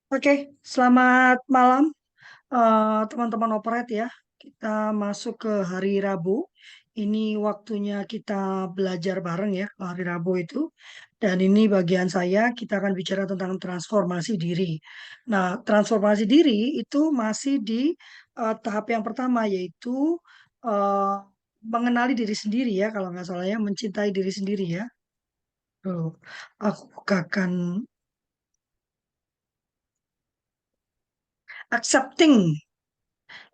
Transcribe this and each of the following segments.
Oke, selamat malam teman-teman Operate ya. Kita masuk ke hari Rabu. Ini waktunya kita belajar bareng ya hari Rabu itu. Dan ini bagian saya, kita akan bicara tentang transformasi diri. Nah, transformasi diri itu masih di tahap yang pertama yaitu eh, mengenali diri sendiri ya kalau nggak salah ya, mencintai diri sendiri ya. Tuh, aku bukakan accepting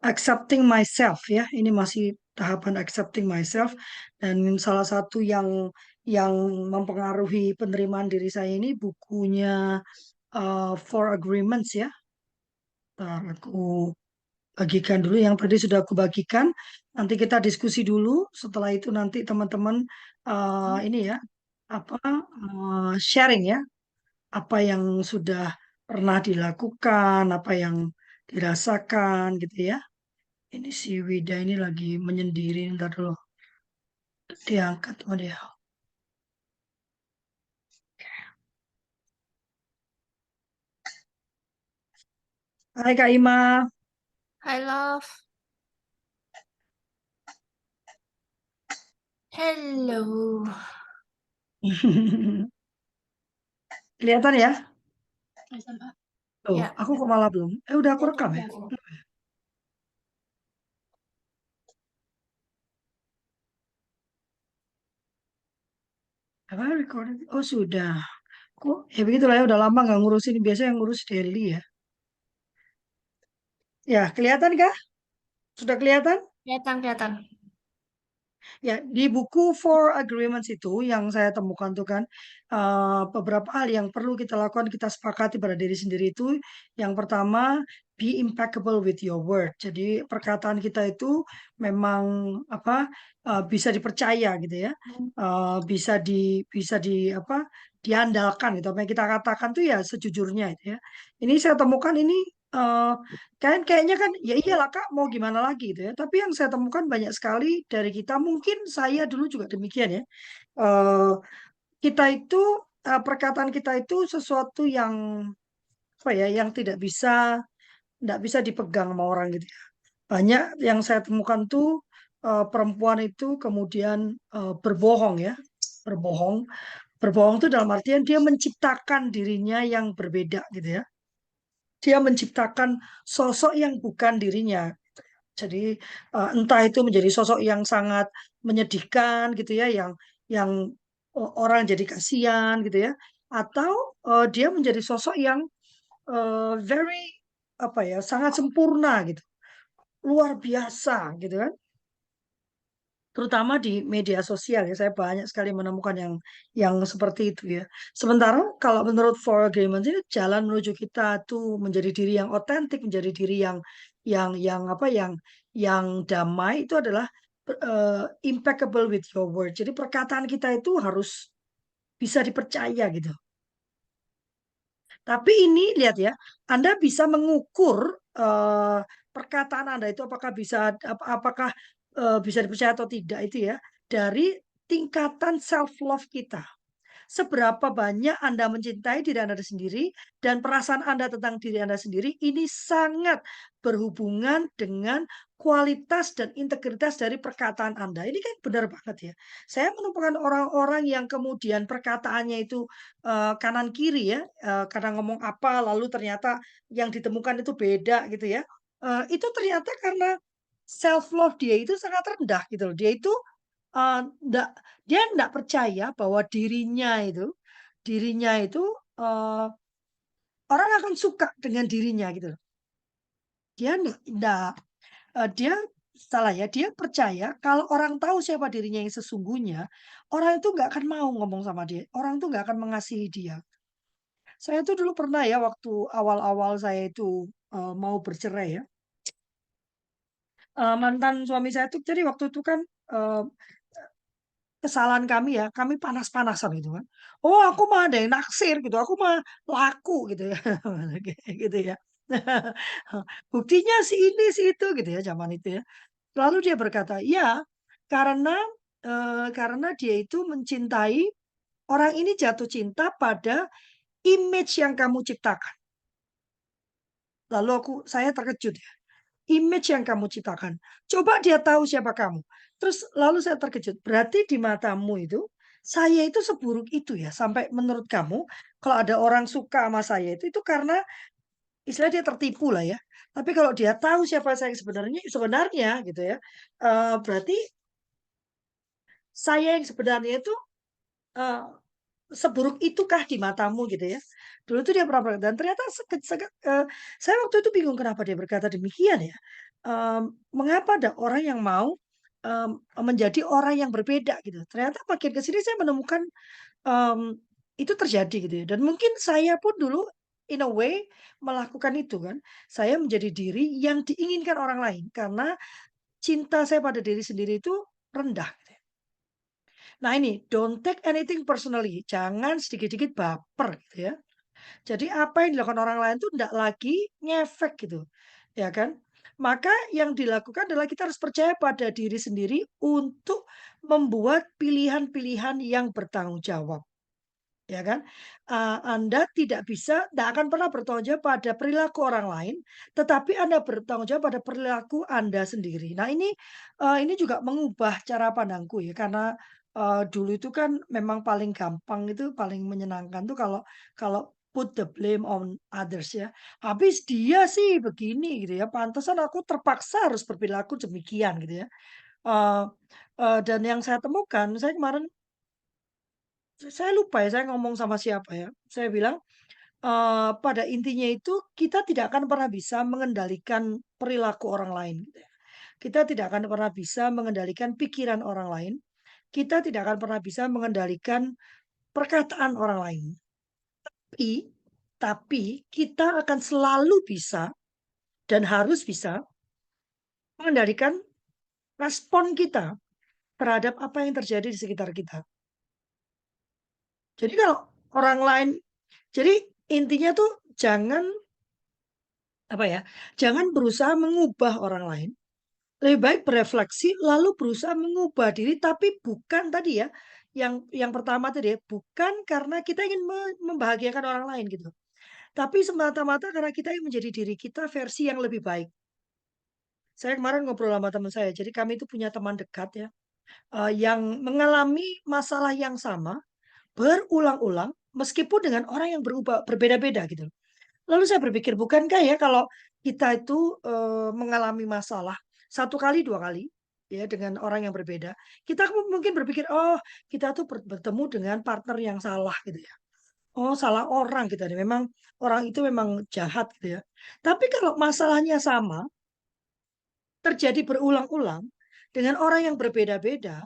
accepting myself ya. Ini masih tahapan accepting myself dan salah satu yang mempengaruhi penerimaan diri saya ini bukunya Four Agreements ya. Ntar aku bagikan dulu yang tadi sudah aku bagikan. Nanti kita diskusi dulu. Setelah itu nanti teman-teman ini ya apa sharing ya apa yang sudah pernah dilakukan, apa yang dirasakan gitu ya. Ini si Wida ini lagi menyendiri, ntar dulu diangkat sama dia. Hai Kak Ima. Hi love. Hello. Kelihatan ya? SMA. Tuh, Ya. aku kok malah belum. Udah aku rekam ya? Apa recording? Oh sudah. Kok ya begitulah ya, udah lama nggak ngurusin. Biasanya yang ngurus Deli ya. Ya, kelihatan kah? Sudah kelihatan? Kelihatan, kelihatan. Ya, di buku Four Agreements itu yang saya temukan tuh kan beberapa hal yang perlu kita lakukan, kita sepakati pada diri sendiri itu. Yang pertama, be impeccable with your word. Jadi perkataan kita itu memang apa bisa dipercaya gitu ya. Bisa di apa diandalkan gitu. Apa yang kita katakan tuh ya sejujurnya itu ya. Ini saya temukan ini eh, kayaknya kan ya iyalah Kak mau gimana lagi gitu ya. Tapi yang saya temukan banyak sekali dari kita mungkin saya dulu juga demikian ya. Eh, kita itu perkataan kita itu sesuatu yang apa ya yang tidak bisa dipegang sama orang gitu ya. Banyak yang saya temukan tuh perempuan itu kemudian berbohong ya. Berbohong. Berbohong itu dalam artian dia menciptakan dirinya yang berbeda gitu ya. Dia menciptakan sosok yang bukan dirinya. Jadi entah itu menjadi sosok yang sangat menyedihkan gitu ya, yang orang jadi kasihan gitu ya, atau dia menjadi sosok yang very apa ya, sangat sempurna gitu, luar biasa gitu kan. Terutama di media sosial ya, saya banyak sekali menemukan yang seperti itu ya. Sementara kalau menurut Four Agreements ini jalan menuju kita tuh menjadi diri yang otentik, menjadi diri yang apa yang damai itu adalah impeccable with your word. Jadi perkataan kita itu harus bisa dipercaya gitu. Tapi ini lihat ya, Anda bisa mengukur perkataan Anda itu apakah bisa dipercaya atau tidak itu ya dari tingkatan self love kita. Seberapa banyak Anda mencintai diri Anda sendiri dan perasaan Anda tentang diri Anda sendiri ini sangat berhubungan dengan kualitas dan integritas dari perkataan Anda. Ini kan benar banget ya. Saya menemukan orang-orang yang kemudian perkataannya itu kanan kiri ya, kadang ngomong apa lalu ternyata yang ditemukan itu beda gitu ya. Itu ternyata karena self love dia itu sangat rendah gitu loh. Dia itu nggak dia nggak percaya bahwa dirinya itu eh, orang akan suka dengan dirinya gitu loh. Dia dia salah ya. Dia percaya kalau orang tahu siapa dirinya yang sesungguhnya, orang itu nggak akan mau ngomong sama dia. Orang itu nggak akan mengasihi dia. Saya tuh dulu pernah ya waktu awal-awal saya itu mau bercerai ya. Mantan suami saya tuh jadi waktu itu kan eh, kesalahan kami ya, kami panas-panasan gitu kan. Oh, aku mah ada yang naksir gitu, aku mah laku gitu ya, kayak gitu ya. Buktinya si ini si itu gitu ya zaman itu ya. Lalu dia berkata, ya karena karena dia itu mencintai orang ini jatuh cinta pada image yang kamu ciptakan. Lalu saya terkejut ya. Image yang kamu ciptakan. Coba dia tahu siapa kamu. Terus lalu saya terkejut. Berarti di matamu itu, saya itu seburuk itu ya. Sampai menurut kamu, kalau ada orang suka sama saya itu karena istilah dia tertipu lah ya. Tapi kalau dia tahu siapa saya sebenarnya gitu ya. Berarti saya yang sebenarnya itu eh, seburuk itukah di matamu gitu ya. Dulu tuh dia pernah berkata, dan ternyata saya waktu itu bingung kenapa dia berkata demikian ya. Mengapa ada orang yang mau menjadi orang yang berbeda gitu. Ternyata makin ke sini saya menemukan em, itu terjadi gitu ya. Dan mungkin saya pun dulu in a way melakukan itu kan. Saya menjadi diri yang diinginkan orang lain karena cinta saya pada diri sendiri itu rendah gitu ya. Nah ini, don't take anything personally. Jangan sedikit-sedikit baper gitu ya. Jadi apa yang dilakukan orang lain tuh enggak lagi ngefek gitu. Ya kan? Maka yang dilakukan adalah kita harus percaya pada diri sendiri untuk membuat pilihan-pilihan yang bertanggung jawab. Ya kan? Anda tidak akan pernah bertanggung jawab pada perilaku orang lain, tetapi Anda bertanggung jawab pada perilaku Anda sendiri. Nah ini juga mengubah cara pandangku ya, karena, dulu itu kan memang paling gampang itu, paling menyenangkan tuh kalau kalau put the blame on others ya. Habis dia sih begini gitu ya, pantesan aku terpaksa harus berperilaku demikian gitu ya. Eee dan yang saya temukan, saya kemarin saya lupa ya, saya ngomong sama siapa ya, saya bilang, pada intinya itu kita tidak akan pernah bisa mengendalikan perilaku orang lain gitu ya. Kita tidak akan pernah bisa mengendalikan pikiran orang lain, kita tidak akan pernah bisa mengendalikan perkataan orang lain. Tapi tapi kita akan selalu bisa dan harus bisa mengendalikan respon kita terhadap apa yang terjadi di sekitar kita. Jadi kalau orang lain jadi intinya tuh jangan apa ya, jangan berusaha mengubah orang lain. Lebih baik berefleksi lalu berusaha mengubah diri, tapi bukan tadi ya, yang pertama tadi ya, bukan karena kita ingin membahagiakan orang lain gitu. Tapi semata-mata karena kita ingin menjadi diri kita versi yang lebih baik. Saya kemarin ngobrol sama teman saya, jadi kami itu punya teman dekat ya, yang mengalami masalah yang sama berulang-ulang meskipun dengan orang yang berbeda-beda gitu. Lalu saya berpikir, bukankah ya kalau kita itu, mengalami masalah satu kali, 2 kali, ya dengan orang yang berbeda, kita mungkin berpikir, "Oh, kita tuh bertemu dengan partner yang salah," gitu ya. "Oh, salah orang kita nih, memang orang itu memang jahat," gitu ya. Tapi kalau masalahnya sama, terjadi berulang-ulang dengan orang yang berbeda-beda,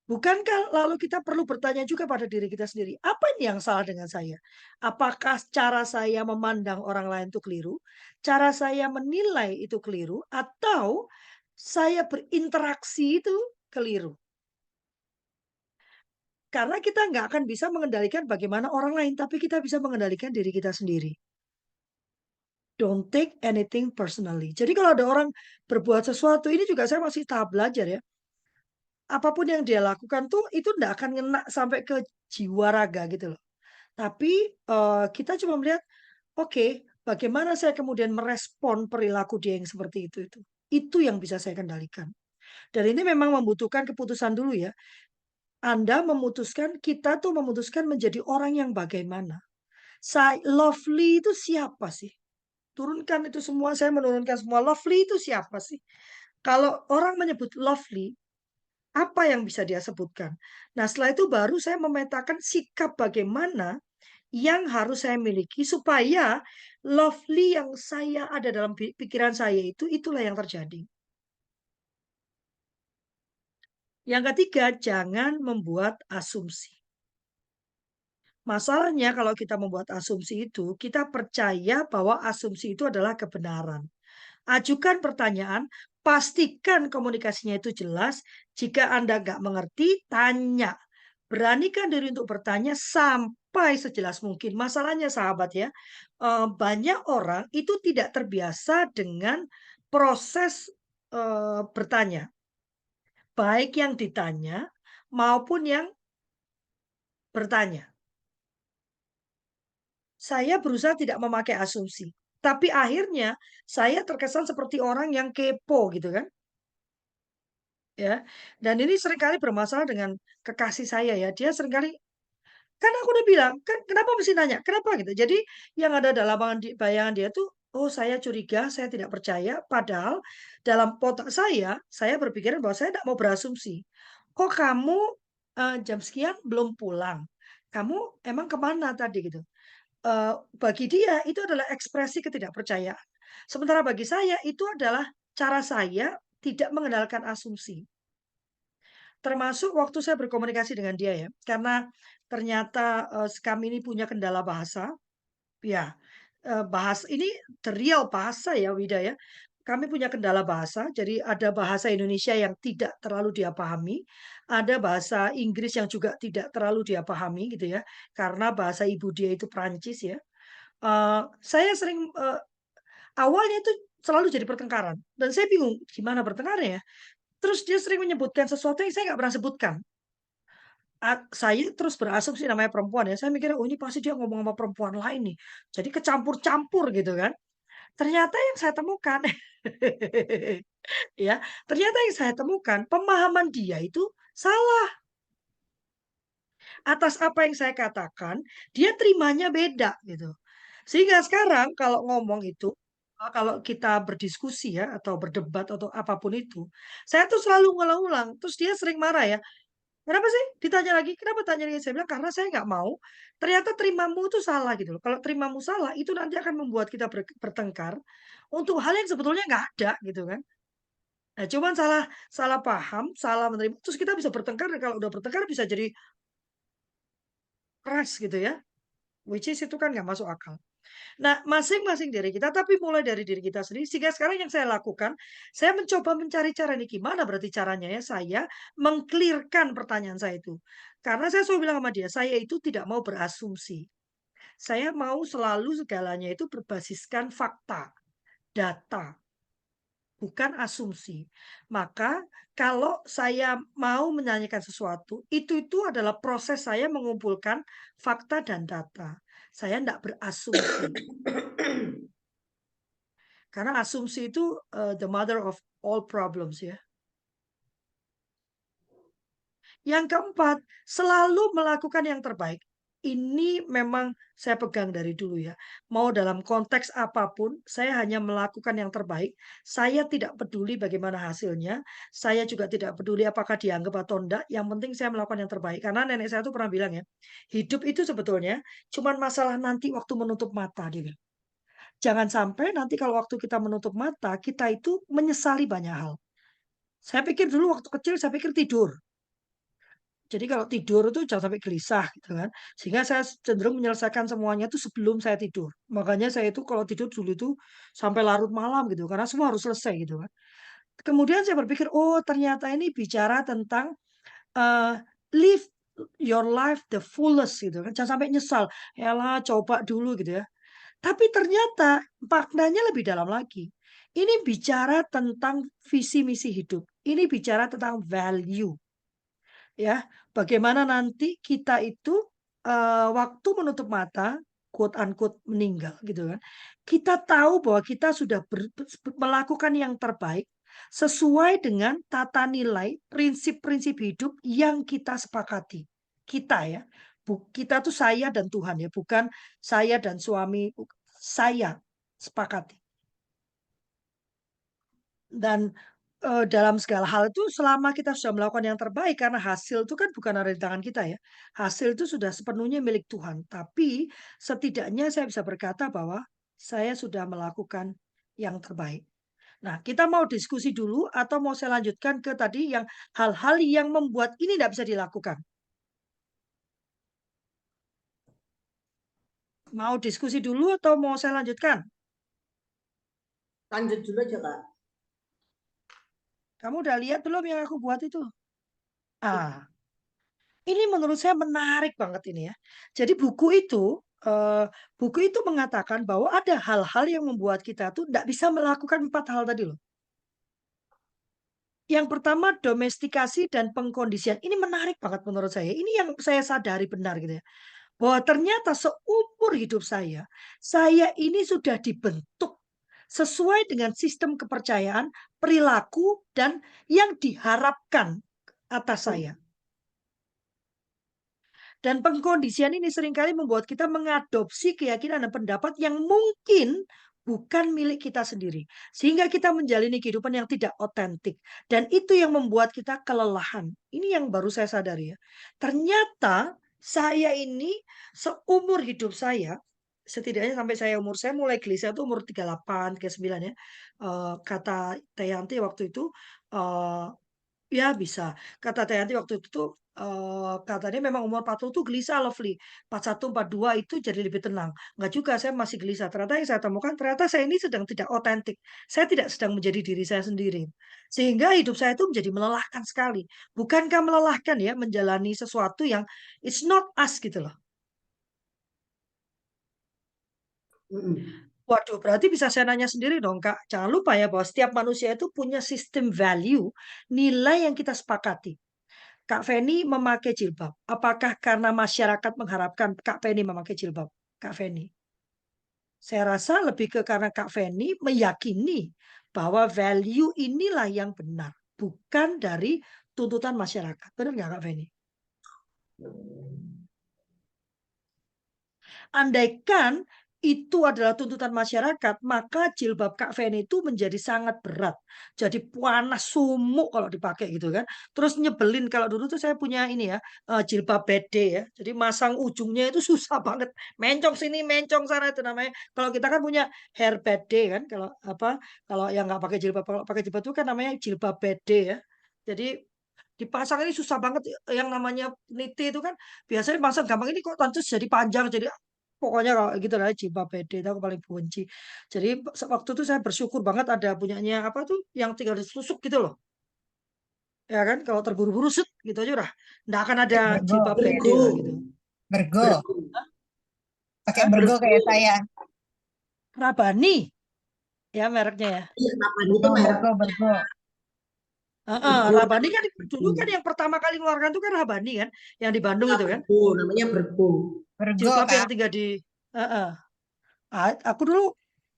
bukankah lalu kita perlu bertanya juga pada diri kita sendiri, apa ini yang salah dengan saya? Apakah cara saya memandang orang lain itu keliru? Cara saya menilai itu keliru? Atau saya berinteraksi itu keliru? Karena kita nggak akan bisa mengendalikan bagaimana orang lain, tapi kita bisa mengendalikan diri kita sendiri. Don't take anything personally. Jadi kalau ada orang berbuat sesuatu, ini juga saya masih tahap belajar ya. Apapun yang dia lakukan tuh itu nggak akan ngena sampai ke jiwa raga gitu loh. Tapi, kita cuma melihat, oke, bagaimana saya kemudian merespon perilaku dia yang seperti itu. Itu yang bisa saya kendalikan. Dan ini memang membutuhkan keputusan dulu ya. Kita tuh memutuskan menjadi orang yang bagaimana. Lovely itu siapa sih? Turunkan itu semua, saya menurunkan semua, lovely itu siapa sih? Kalau orang menyebut lovely, apa yang bisa dia sebutkan? Nah, setelah itu baru saya memetakan sikap bagaimana yang harus saya miliki supaya lovely yang saya ada dalam pikiran saya itu, itulah yang terjadi. Yang ketiga, jangan membuat asumsi. Masalahnya kalau kita membuat asumsi itu, kita percaya bahwa asumsi itu adalah kebenaran. Ajukan pertanyaan, pastikan komunikasinya itu jelas. Jika Anda nggak mengerti, tanya. Beranikan diri untuk bertanya sampai sejelas mungkin. Masalahnya sahabat ya, banyak orang itu tidak terbiasa dengan proses bertanya. Baik yang ditanya maupun yang bertanya. Saya berusaha tidak memakai asumsi. Tapi akhirnya saya terkesan seperti orang yang kepo gitu kan, ya. Dan ini seringkali bermasalah dengan kekasih saya ya. Dia seringkali kan aku udah bilang, kan kenapa mesti nanya, kenapa gitu. Jadi yang ada dalam bayangan dia tuh, oh saya curiga, saya tidak percaya. Padahal dalam otak saya berpikiran bahwa saya tidak mau berasumsi. Kok kamu jam sekian belum pulang? Kamu emang kemana tadi gitu? Bagi dia itu adalah ekspresi ketidakpercayaan. Sementara bagi saya itu adalah cara saya tidak mengendalikan asumsi. Termasuk waktu saya berkomunikasi dengan dia ya, karena ternyata, kami ini punya kendala bahasa, ya, ini the real bahasa ya, Wida, ya. Kami punya kendala bahasa, jadi ada bahasa Indonesia yang tidak terlalu dia pahami, ada bahasa Inggris yang juga tidak terlalu dia pahami gitu ya, karena bahasa ibu dia itu Prancis ya. Saya sering, awalnya itu selalu jadi pertengkaran dan saya bingung gimana bertengkarnya ya. Terus dia sering menyebutkan sesuatu yang saya nggak pernah sebutkan. Saya terus berasumsi namanya perempuan ya, saya mikirnya, "Oh ini pasti dia ngomong sama perempuan lain nih." Jadi kecampur-campur gitu kan. Ternyata yang saya temukan ya, ternyata yang saya temukan pemahaman dia itu salah. Atas apa yang saya katakan, dia terimanya beda gitu. Sehingga sekarang kalau ngomong itu, kalau kita berdiskusi ya atau berdebat atau apapun itu, saya tuh selalu ngulang-ulang, terus dia sering marah ya, "Kenapa sih?" Ditanya lagi, "Kenapa tanya lagi?" Saya bilang, "Karena saya nggak mau, ternyata terimamu itu salah," gitu loh. Kalau terimamu salah, itu nanti akan membuat kita bertengkar untuk hal yang sebetulnya nggak ada, gitu kan. Nah, cuman salah salah paham, salah menerima, terus kita bisa bertengkar dan kalau udah bertengkar bisa jadi keras gitu ya, which is itu kan nggak masuk akal. Nah, masing-masing diri kita, tapi mulai dari diri kita sendiri, sehingga sekarang yang saya lakukan, saya mencoba mencari cara nih, gimana berarti caranya ya, saya pertanyaan saya itu. Karena saya selalu bilang sama dia, saya itu tidak mau berasumsi. Saya mau selalu segalanya itu berbasiskan fakta, data, bukan asumsi. Maka kalau saya mau menyanyikan sesuatu, itu adalah proses saya mengumpulkan fakta dan data. Saya tidak berasumsi. Karena asumsi itu, the mother of all problems ya. Yang keempat, selalu melakukan yang terbaik. Ini memang saya pegang dari dulu ya. Mau dalam konteks apapun, saya hanya melakukan yang terbaik. Saya tidak peduli bagaimana hasilnya. Saya juga tidak peduli apakah dianggap atau enggak. Yang penting saya melakukan yang terbaik. Karena nenek saya tuh pernah bilang ya, hidup itu sebetulnya cuman masalah nanti waktu menutup mata, dia bilang. Jangan sampai nanti kalau waktu kita menutup mata, kita itu menyesali banyak hal. Saya pikir dulu waktu kecil saya pikir tidur. Jadi kalau tidur itu jangan sampai gelisah gitu kan. Sehingga saya cenderung menyelesaikan semuanya itu sebelum saya tidur. Makanya saya itu kalau tidur dulu itu sampai larut malam gitu karena semua harus selesai gitu kan. Kemudian saya berpikir, oh ternyata ini bicara tentang eh, live your life the fullest gitu kan. Jangan sampai nyesal. Yalah coba dulu gitu ya. Tapi ternyata maknanya lebih dalam lagi. Ini bicara tentang visi misi hidup. Ini bicara tentang value. Ya, bagaimana nanti kita itu, waktu menutup mata, quote unquote meninggal gitu kan, kita tahu bahwa kita sudah melakukan yang terbaik, sesuai dengan tata nilai, prinsip-prinsip hidup yang kita sepakati. Kita ya, kita tuh saya dan Tuhan ya, bukan saya dan suami, saya sepakati. Dan, dalam segala hal itu selama kita sudah melakukan yang terbaik karena hasil itu kan bukan ada di tangan kita ya. Hasil itu sudah sepenuhnya milik Tuhan. Tapi setidaknya saya bisa berkata bahwa saya sudah melakukan yang terbaik. Nah, kita mau diskusi dulu atau mau saya lanjutkan ke tadi yang hal-hal yang membuat ini tidak bisa dilakukan? Mau diskusi dulu atau mau saya lanjutkan? Lanjut dulu aja, Kak. Kamu udah lihat belum yang aku buat itu? Ah, ini menurut saya menarik banget ini ya. Jadi buku itu mengatakan bahwa ada hal-hal yang membuat kita tuh tidak bisa melakukan 4 hal tadi loh. Yang pertama domestikasi dan pengkondisian. Ini menarik banget menurut saya. Ini yang saya sadari benar gitu ya. bahwa ternyata seumur hidup saya ini sudah dibentuk sesuai dengan sistem kepercayaan, perilaku, dan yang diharapkan atas saya. Dan pengkondisian ini seringkali membuat kita mengadopsi keyakinan dan pendapat yang mungkin bukan milik kita sendiri. Sehingga kita menjalani kehidupan yang tidak otentik. Dan itu yang membuat kita kelelahan. Ini yang baru saya sadari ya. Ternyata saya ini seumur hidup saya, setidaknya sampai saya mulai gelisah itu umur 38, 39 ya. Kata Teh Yanti waktu itu, eh, ya bisa. Kata Teh Yanti waktu itu tuh, katanya memang umur 40 tuh gelisah Lovely. 41, 42 itu jadi lebih tenang. Enggak juga, saya masih gelisah. Ternyata yang saya temukan, ternyata saya ini sedang tidak otentik. Saya tidak sedang menjadi diri saya sendiri. Sehingga hidup saya itu menjadi melelahkan sekali. Bukankah melelahkan ya menjalani sesuatu yang it's not us gitu loh. Waduh, berarti bisa saya nanya sendiri dong, Kak. Jangan lupa ya bahwa setiap manusia itu punya sistem value, nilai yang kita sepakati. Kak Feni memakai jilbab. Apakah karena masyarakat mengharapkan Kak Feni memakai jilbab? Kak Feni. Saya rasa lebih ke karena Kak Feni meyakini bahwa value inilah yang benar. Bukan dari tuntutan masyarakat. Benar nggak Kak Feni? Andaikan itu adalah tuntutan masyarakat, maka jilbab Kak Feni itu menjadi sangat berat. Jadi panas sumuk kalau dipakai gitu kan. Terus nyebelin kalau dulu tuh saya punya ini ya, jilbab bede ya. Jadi masang ujungnya itu susah banget. Mencong sini, mencong sana itu namanya. Kalau kita kan punya hair bede kan, kalau apa? Kalau yang nggak pakai jilbab, kalau pakai jilbab itu kan namanya jilbab bede ya. Jadi dipasang ini susah banget yang namanya niti itu kan biasanya pasang gampang ini kok lantas jadi panjang jadi pokoknya kalau gitu lah jilbab pede itu aku paling benci. Jadi waktu itu saya bersyukur banget ada punyanya apa tuh yang tinggal ditusuk gitu loh. Ya kan kalau terburu-buru set gitu aja udah nggak akan ada Pakai bergo, jilbab pede lah gitu. bergo, pakai Hah? bergo kayak saya. Rabani ya mereknya ya. Iya, Rabani itu merek Bergo. Heeh, Bergo, Rabani kan namanya dulu Bergo. kan yang pertama kali mengeluarkan tuh kan Rabani kan yang di Bandung Iya, itu kan Bergo, namanya Bergo. Bergo, jilbab yang Kak. tinggal di heeh. Aku dulu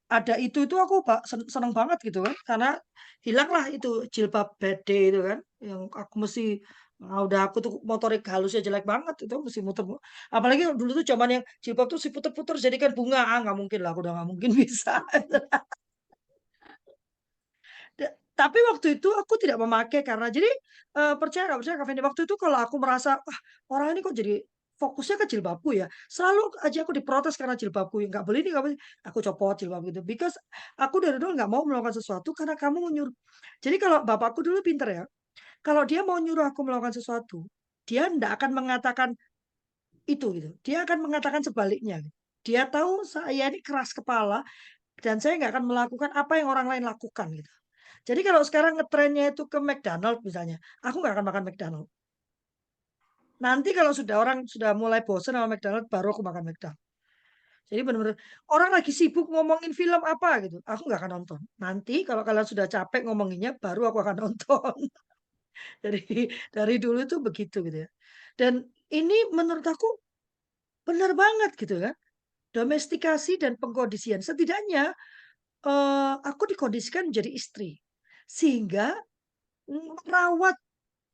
ada itu aku seneng banget gitu kan karena hilanglah itu jilbab bede itu kan yang aku mesti udah aku tuh motorik halusnya jelek banget itu mesti muter apalagi dulu tuh zaman yang jilbab tuh si puter-puter jadikan bunga nggak mungkin lah aku udah nggak mungkin bisa. Tapi waktu itu aku tidak memakai karena jadi percaya nggak percaya Kak Fendi, waktu itu kalau aku merasa ah orang ini kok jadi fokusnya ke jilbabku ya selalu aja aku diprotes karena jilbabku nggak boleh ini nggak boleh aku copot jilbab gitu because aku dari dulu nggak mau melakukan sesuatu karena kamu nyuruh jadi kalau bapakku dulu pinter ya kalau dia mau nyuruh aku melakukan sesuatu dia nggak akan mengatakan itu gitu dia akan mengatakan sebaliknya gitu. Dia tahu saya ini keras kepala dan saya nggak akan melakukan apa yang orang lain lakukan gitu. Jadi kalau sekarang ngetrennya itu ke McDonald misalnya, aku nggak akan makan McDonald. Nanti kalau sudah orang sudah mulai bosan sama McDonald, baru aku makan McDonald. Jadi benar-benar orang lagi sibuk ngomongin film apa gitu, aku nggak akan nonton. Nanti kalau kalian sudah capek ngomonginnya, baru aku akan nonton. Dari dulu itu begitu gitu ya. Dan ini menurut aku benar banget gitu kan. Domestikasi dan pengkondisian. Setidaknya aku dikondisikan menjadi istri. Sehingga merawat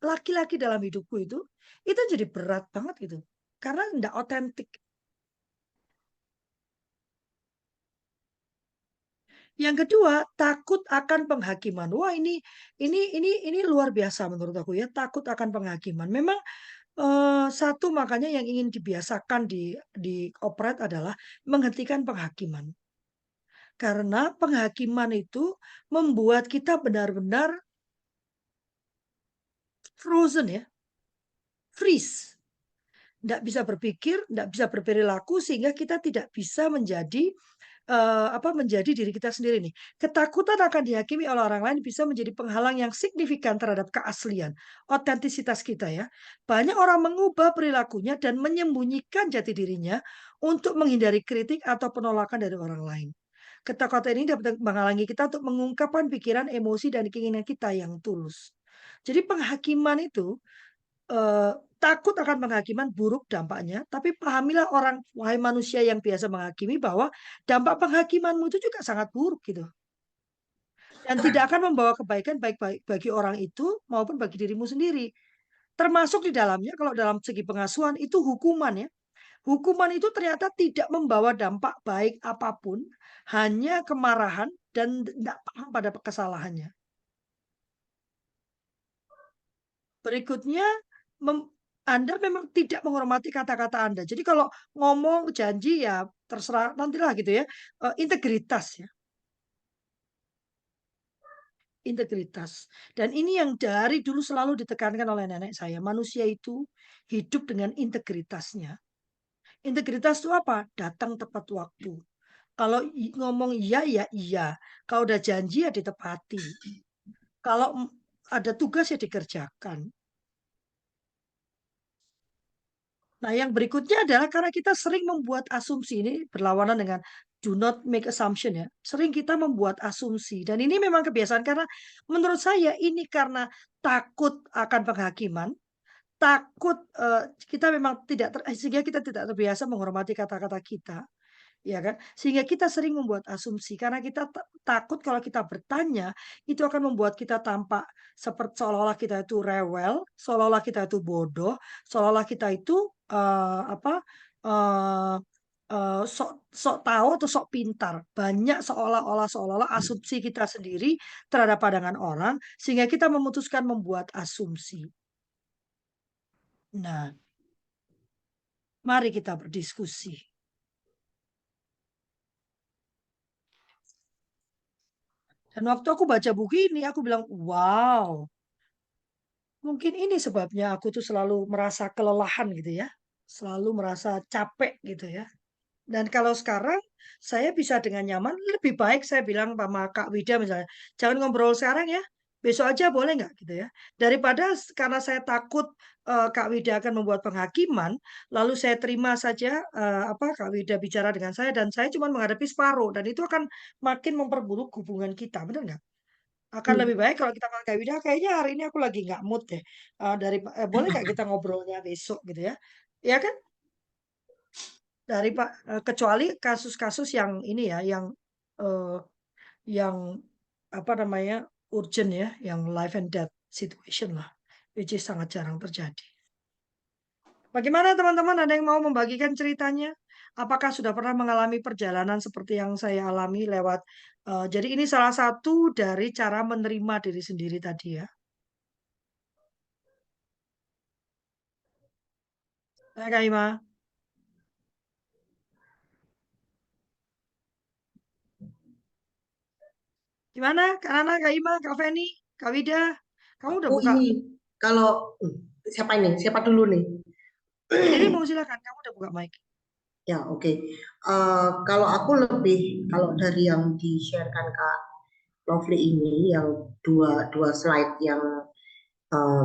laki-laki dalam hidupku itu jadi berat banget gitu. Karena nggak otentik. Yang kedua, takut akan penghakiman. Wah, ini luar biasa menurut aku ya, takut akan penghakiman. Memang satu makanya yang ingin dibiasakan di operet adalah menghentikan penghakiman. Karena penghakiman itu membuat kita benar-benar frozen ya, freeze. Nggak bisa berpikir, nggak bisa berperilaku sehingga kita tidak bisa menjadi menjadi diri kita sendiri nih. Ketakutan akan dihakimi oleh orang lain bisa menjadi penghalang yang signifikan terhadap keaslian, otentisitas kita ya. Banyak orang mengubah perilakunya dan menyembunyikan jati dirinya untuk menghindari kritik atau penolakan dari orang lain. Ketakutan ini dapat menghalangi kita untuk mengungkapkan pikiran, emosi, dan keinginan kita yang tulus. Jadi penghakiman itu takut akan penghakiman buruk dampaknya, tapi pahamilah orang, wahai manusia yang biasa menghakimi, bahwa dampak penghakimanmu itu juga sangat buruk gitu. Dan tidak akan membawa kebaikan baik bagi orang itu maupun bagi dirimu sendiri. Termasuk di dalamnya, kalau dalam segi pengasuhan itu hukuman ya. Hukuman itu ternyata tidak membawa dampak baik apapun, hanya kemarahan dan tidak paham pada kesalahannya. Berikutnya, Anda memang tidak menghormati kata-kata Anda. Jadi kalau ngomong janji ya terserah nantilah gitu ya. Integritas ya. Integritas. Dan ini yang dari dulu selalu ditekankan oleh nenek saya. Manusia itu hidup dengan integritasnya. Integritas itu apa? Datang tepat waktu. Kalau ngomong iya, ya iya. Kalau udah janji ya ditepati. Kalau ada tugas ya dikerjakan. Nah, yang berikutnya adalah karena kita sering membuat asumsi, ini berlawanan dengan do not make assumption ya. Sering kita membuat asumsi dan ini memang kebiasaan karena menurut saya ini karena takut akan penghakiman, takut kita memang sehingga kita tidak terbiasa menghormati kata-kata kita. Ya kan? Sehingga kita sering membuat asumsi karena kita takut kalau kita bertanya itu akan membuat kita tampak seperti seolah-olah kita itu rewel, seolah-olah kita itu bodoh, seolah-olah kita itu eh, sok tahu atau sok pintar. Banyak seolah-olah asumsi kita sendiri terhadap pandangan orang sehingga kita memutuskan membuat asumsi. Nah, mari kita berdiskusi. Dan waktu aku baca buku ini, aku bilang, wow, mungkin ini sebabnya aku tuh selalu merasa kelelahan gitu ya. Selalu merasa capek gitu ya. Dan kalau sekarang, saya bisa dengan nyaman, lebih baik saya bilang sama Kak Wida misalnya, jangan ngobrol sekarang ya, besok aja boleh nggak gitu ya. Daripada karena saya takut Kak Wida akan membuat penghakiman, lalu saya terima saja Kak Wida bicara dengan saya, dan saya cuma menghadapi separuh, dan itu akan makin memperburuk hubungan kita, benar nggak? Akan lebih baik kalau kita pakai Wida, kayaknya hari ini aku lagi nggak mood deh. Boleh nggak kita ngobrolnya besok gitu ya? Ya kan? Kecuali kasus-kasus yang ini ya, eh, yang apa namanya urgent ya, yang life and death situation lah, which is sangat jarang terjadi. Bagaimana teman-teman? Ada yang mau membagikan ceritanya? Apakah sudah pernah mengalami perjalanan seperti yang saya alami lewat? Jadi ini salah satu dari cara menerima diri sendiri tadi ya. Kak Ima. Gimana? Kak Nana, Kak Ima, Kak Feni, Kak Wida, kamu udah Oh buka? ini, kalau siapa ini? Siapa dulu nih? Jadi mau silakan, kamu udah buka mic. Ya, oke. Kalau aku kalau dari yang di-sharekan Kak Lovely ini, yang dua slide yang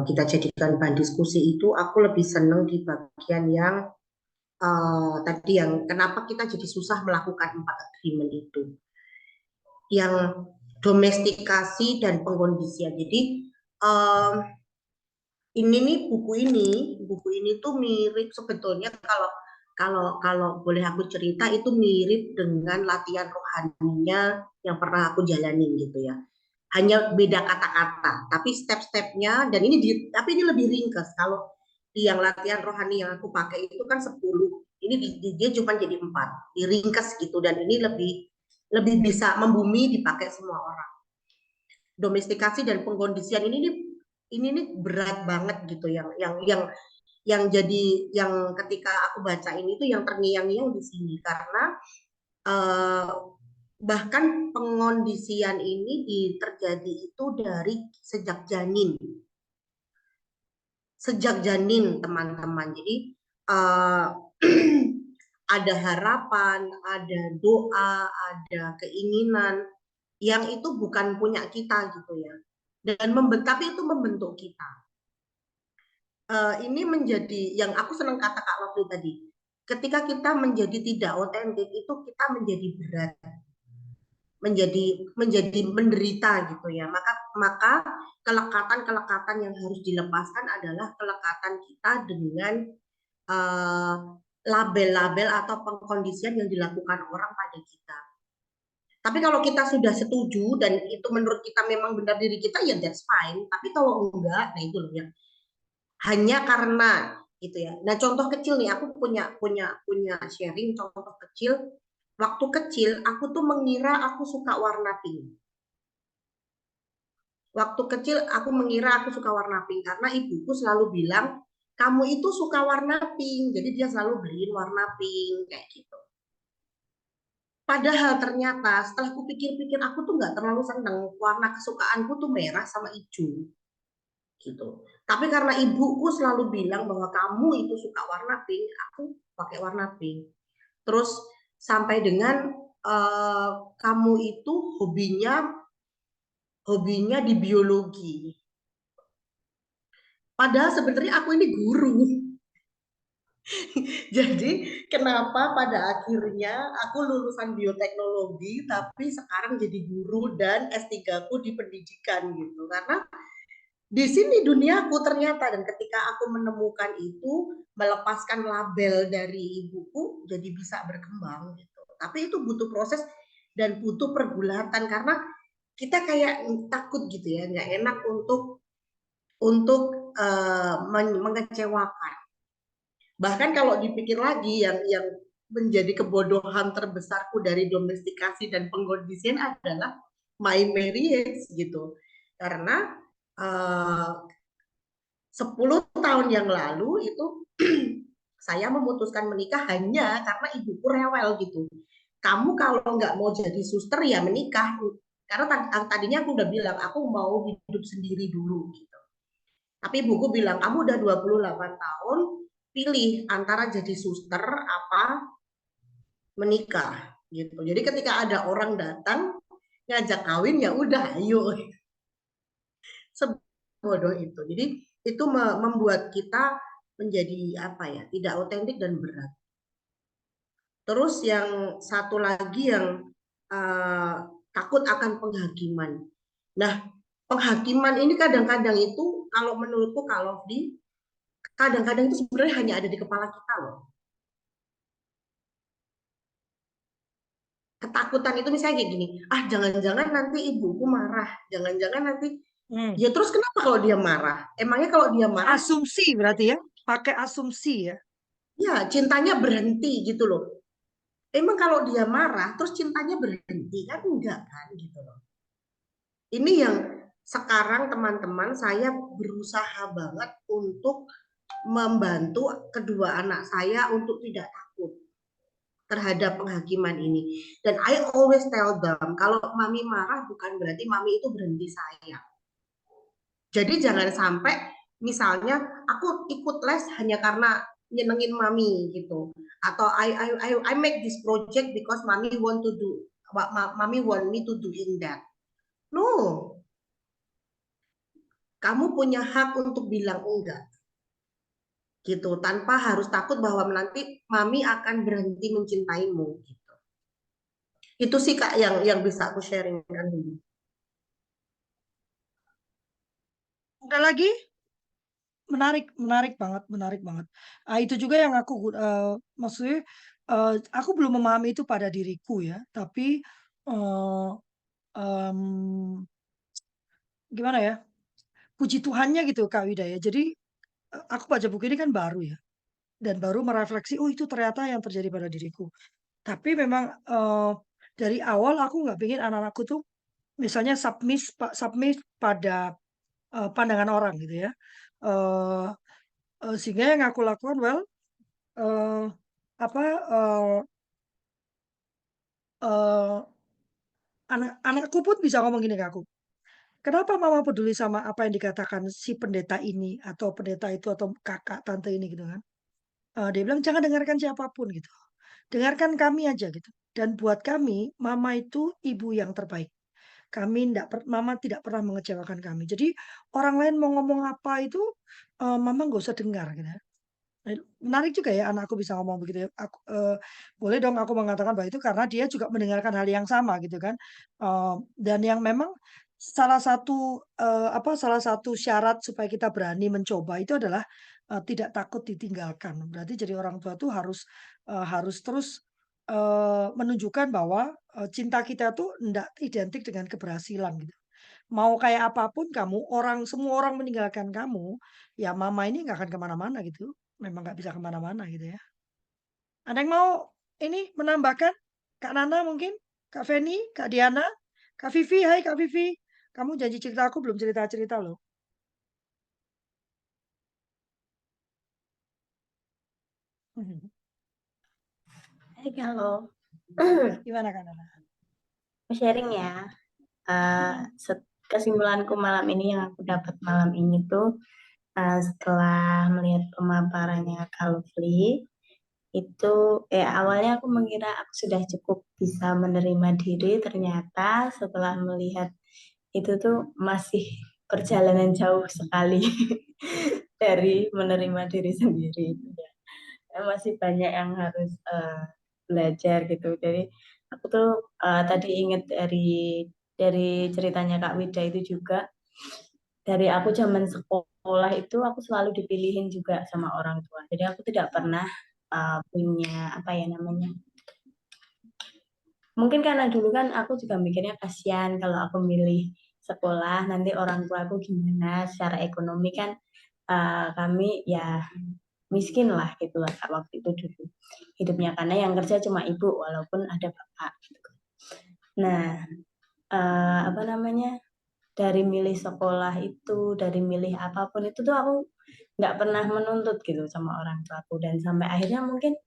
kita jadikan bahan diskusi itu, aku lebih seneng di bagian yang tadi yang kenapa kita jadi susah melakukan 4 agreement itu. Yang domestikasi dan pengkondisian. Jadi ini nih buku ini tuh mirip sebetulnya kalau boleh aku cerita itu mirip dengan latihan rohaninya yang pernah aku jalanin gitu ya. Hanya beda kata-kata, tapi step-stepnya dan tapi ini lebih ringkas. Kalau di yang latihan rohani yang aku pakai itu kan 10. Ini dia cuma jadi 4. Diringkas gitu dan ini lebih bisa membumi dipakai semua orang. Domestikasi dan pengkondisian ini nih berat banget gitu yang jadi yang ketika aku baca ini tuh yang terngiang-ngiang di sini karena bahkan pengondisian ini terjadi itu dari sejak janin teman-teman. Jadi ada harapan, ada doa, ada keinginan yang itu bukan punya kita gitu ya. Dan tapi itu membentuk kita. Ini menjadi yang aku senang kata Kak Lovely tadi. Ketika kita menjadi tidak otentik itu kita menjadi berat. menjadi menderita gitu ya. Maka kelekatan yang harus dilepaskan adalah kelekatan kita dengan label-label atau pengkondisian yang dilakukan orang pada kita. Tapi kalau kita sudah setuju dan itu menurut kita memang benar diri kita, ya that's fine. Tapi kalau enggak, nah itu loh yang hanya karena gitu ya. Nah contoh kecil nih, aku punya sharing contoh kecil. Waktu kecil aku tuh mengira aku suka warna pink. Waktu kecil aku mengira aku suka warna pink karena ibuku selalu bilang kamu itu suka warna pink. Jadi dia selalu beliin warna pink kayak gitu. Padahal ternyata setelah aku pikir-pikir aku tuh nggak terlalu seneng, warna kesukaanku tuh merah sama hijau gitu. Tapi karena ibuku selalu bilang bahwa kamu itu suka warna pink, aku pakai warna pink. Terus sampai dengan kamu itu hobinya di biologi. Padahal sebenarnya aku ini guru. Jadi kenapa pada akhirnya aku lulusan bioteknologi tapi sekarang jadi guru dan S3-ku di pendidikan gitu. Karena di sini duniaku ternyata, dan ketika aku menemukan itu, melepaskan label dari ibuku jadi bisa berkembang gitu. Tapi itu butuh proses dan butuh pergulatan karena kita kayak takut gitu ya, nggak enak untuk mengecewakan. Bahkan kalau dipikir lagi yang menjadi kebodohan terbesarku dari domestikasi dan pengkondisian adalah my marriage gitu. Karena 10 tahun yang lalu itu saya memutuskan menikah hanya karena ibuku rewel gitu. Kamu kalau nggak mau jadi suster ya menikah. Karena tadinya aku udah bilang aku mau hidup sendiri dulu gitu. Tapi ibuku bilang kamu udah 28 tahun, pilih antara jadi suster apa menikah gitu. Jadi ketika ada orang datang ngajak kawin ya udah ayo. Sebodoh itu. Jadi itu membuat kita menjadi apa ya, tidak otentik dan berat. Terus yang satu lagi yang takut akan penghakiman. Nah, penghakiman ini kadang-kadang itu kalau menurutku kalau kadang-kadang itu sebenarnya hanya ada di kepala kita loh. Ketakutan itu misalnya kayak gini, jangan-jangan nanti ibuku marah, jangan-jangan nanti ya terus kenapa kalau dia marah? Emangnya kalau dia marah asumsi berarti ya, pakai asumsi ya. Ya, cintanya berhenti gitu loh. Emang kalau dia marah terus cintanya berhenti kan enggak kan gitu loh. Ini yang sekarang teman-teman saya berusaha banget untuk membantu kedua anak saya untuk tidak takut terhadap penghakiman ini. Dan I always tell them, kalau mami marah bukan berarti mami itu berhenti sayang. Jadi jangan sampai misalnya aku ikut les hanya karena nyenengin mami gitu, atau I make this project because mami want me to doing that. No, kamu punya hak untuk bilang enggak gitu, tanpa harus takut bahwa nanti mami akan berhenti mencintaimu gitu. Itu sih Kak yang bisa aku sharingkan dulu. Ada lagi? Menarik banget, menarik banget. Itu juga yang aku maksudnya aku belum memahami itu pada diriku ya, tapi gimana ya? Puji Tuhannya gitu Kak Wida ya. Jadi aku baca buku ini kan baru ya, dan baru merefleksi, oh itu ternyata yang terjadi pada diriku. Tapi memang dari awal aku nggak pengen anak-anakku tuh misalnya submit pada pandangan orang gitu ya. Eh, sehingga yang aku lakukan, eh, apa eh, anak-anakku pun bisa ngomong gini ke aku. Kenapa mama peduli sama apa yang dikatakan si pendeta ini atau pendeta itu atau kakak tante ini gitu kan? Dia bilang jangan dengarkan siapapun gitu. Dengarkan kami aja gitu. Dan buat kami, mama itu ibu yang terbaik. Mama tidak pernah mengecewakan kami. Jadi orang lain mau ngomong apa itu, mama nggak usah dengar gitu. Menarik juga ya anakku bisa ngomong begitu ya. Boleh dong aku mengatakan bahwa itu karena dia juga mendengarkan hal yang sama gitu kan. Dan yang memang salah satu syarat supaya kita berani mencoba itu adalah tidak takut ditinggalkan. Berarti jadi orang tua tuh harus terus menunjukkan bahwa cinta kita tuh tidak identik dengan keberhasilan gitu. Mau kayak apapun kamu, semua orang meninggalkan kamu, ya mama ini nggak akan kemana-mana gitu. Memang nggak bisa kemana-mana gitu ya. Ada yang mau ini menambahkan? Kak Nana mungkin? Kak Feni? Kak Diana? Kak Vivi? Hai Kak Vivi. Kamu janji cerita, aku belum cerita-cerita loh. Hai, halo. Gimana Kak Nana? Mau sharing ya. Kesimpulanku malam ini yang aku dapat malam ini tuh setelah melihat pemaparannya Kak Lufli, itu awalnya aku mengira aku sudah cukup bisa menerima diri, ternyata setelah melihat itu tuh masih perjalanan jauh sekali dari menerima diri sendiri. Masih banyak yang harus belajar gitu. Jadi aku tuh tadi inget dari ceritanya Kak Wida itu juga, dari aku zaman sekolah itu aku selalu dipilihin juga sama orang tua. Jadi aku tidak pernah punya apa ya namanya. Mungkin karena dulu kan aku juga mikirnya kasihan kalau aku milih sekolah nanti orang tua aku gimana secara ekonomi kan kami ya miskin lah gitu lah waktu itu dulu hidupnya, karena yang kerja cuma ibu walaupun ada bapak gitu. Nah apa namanya, dari milih sekolah itu, dari milih apapun itu tuh aku nggak pernah menuntut gitu sama orang tua aku, dan sampai akhirnya mungkin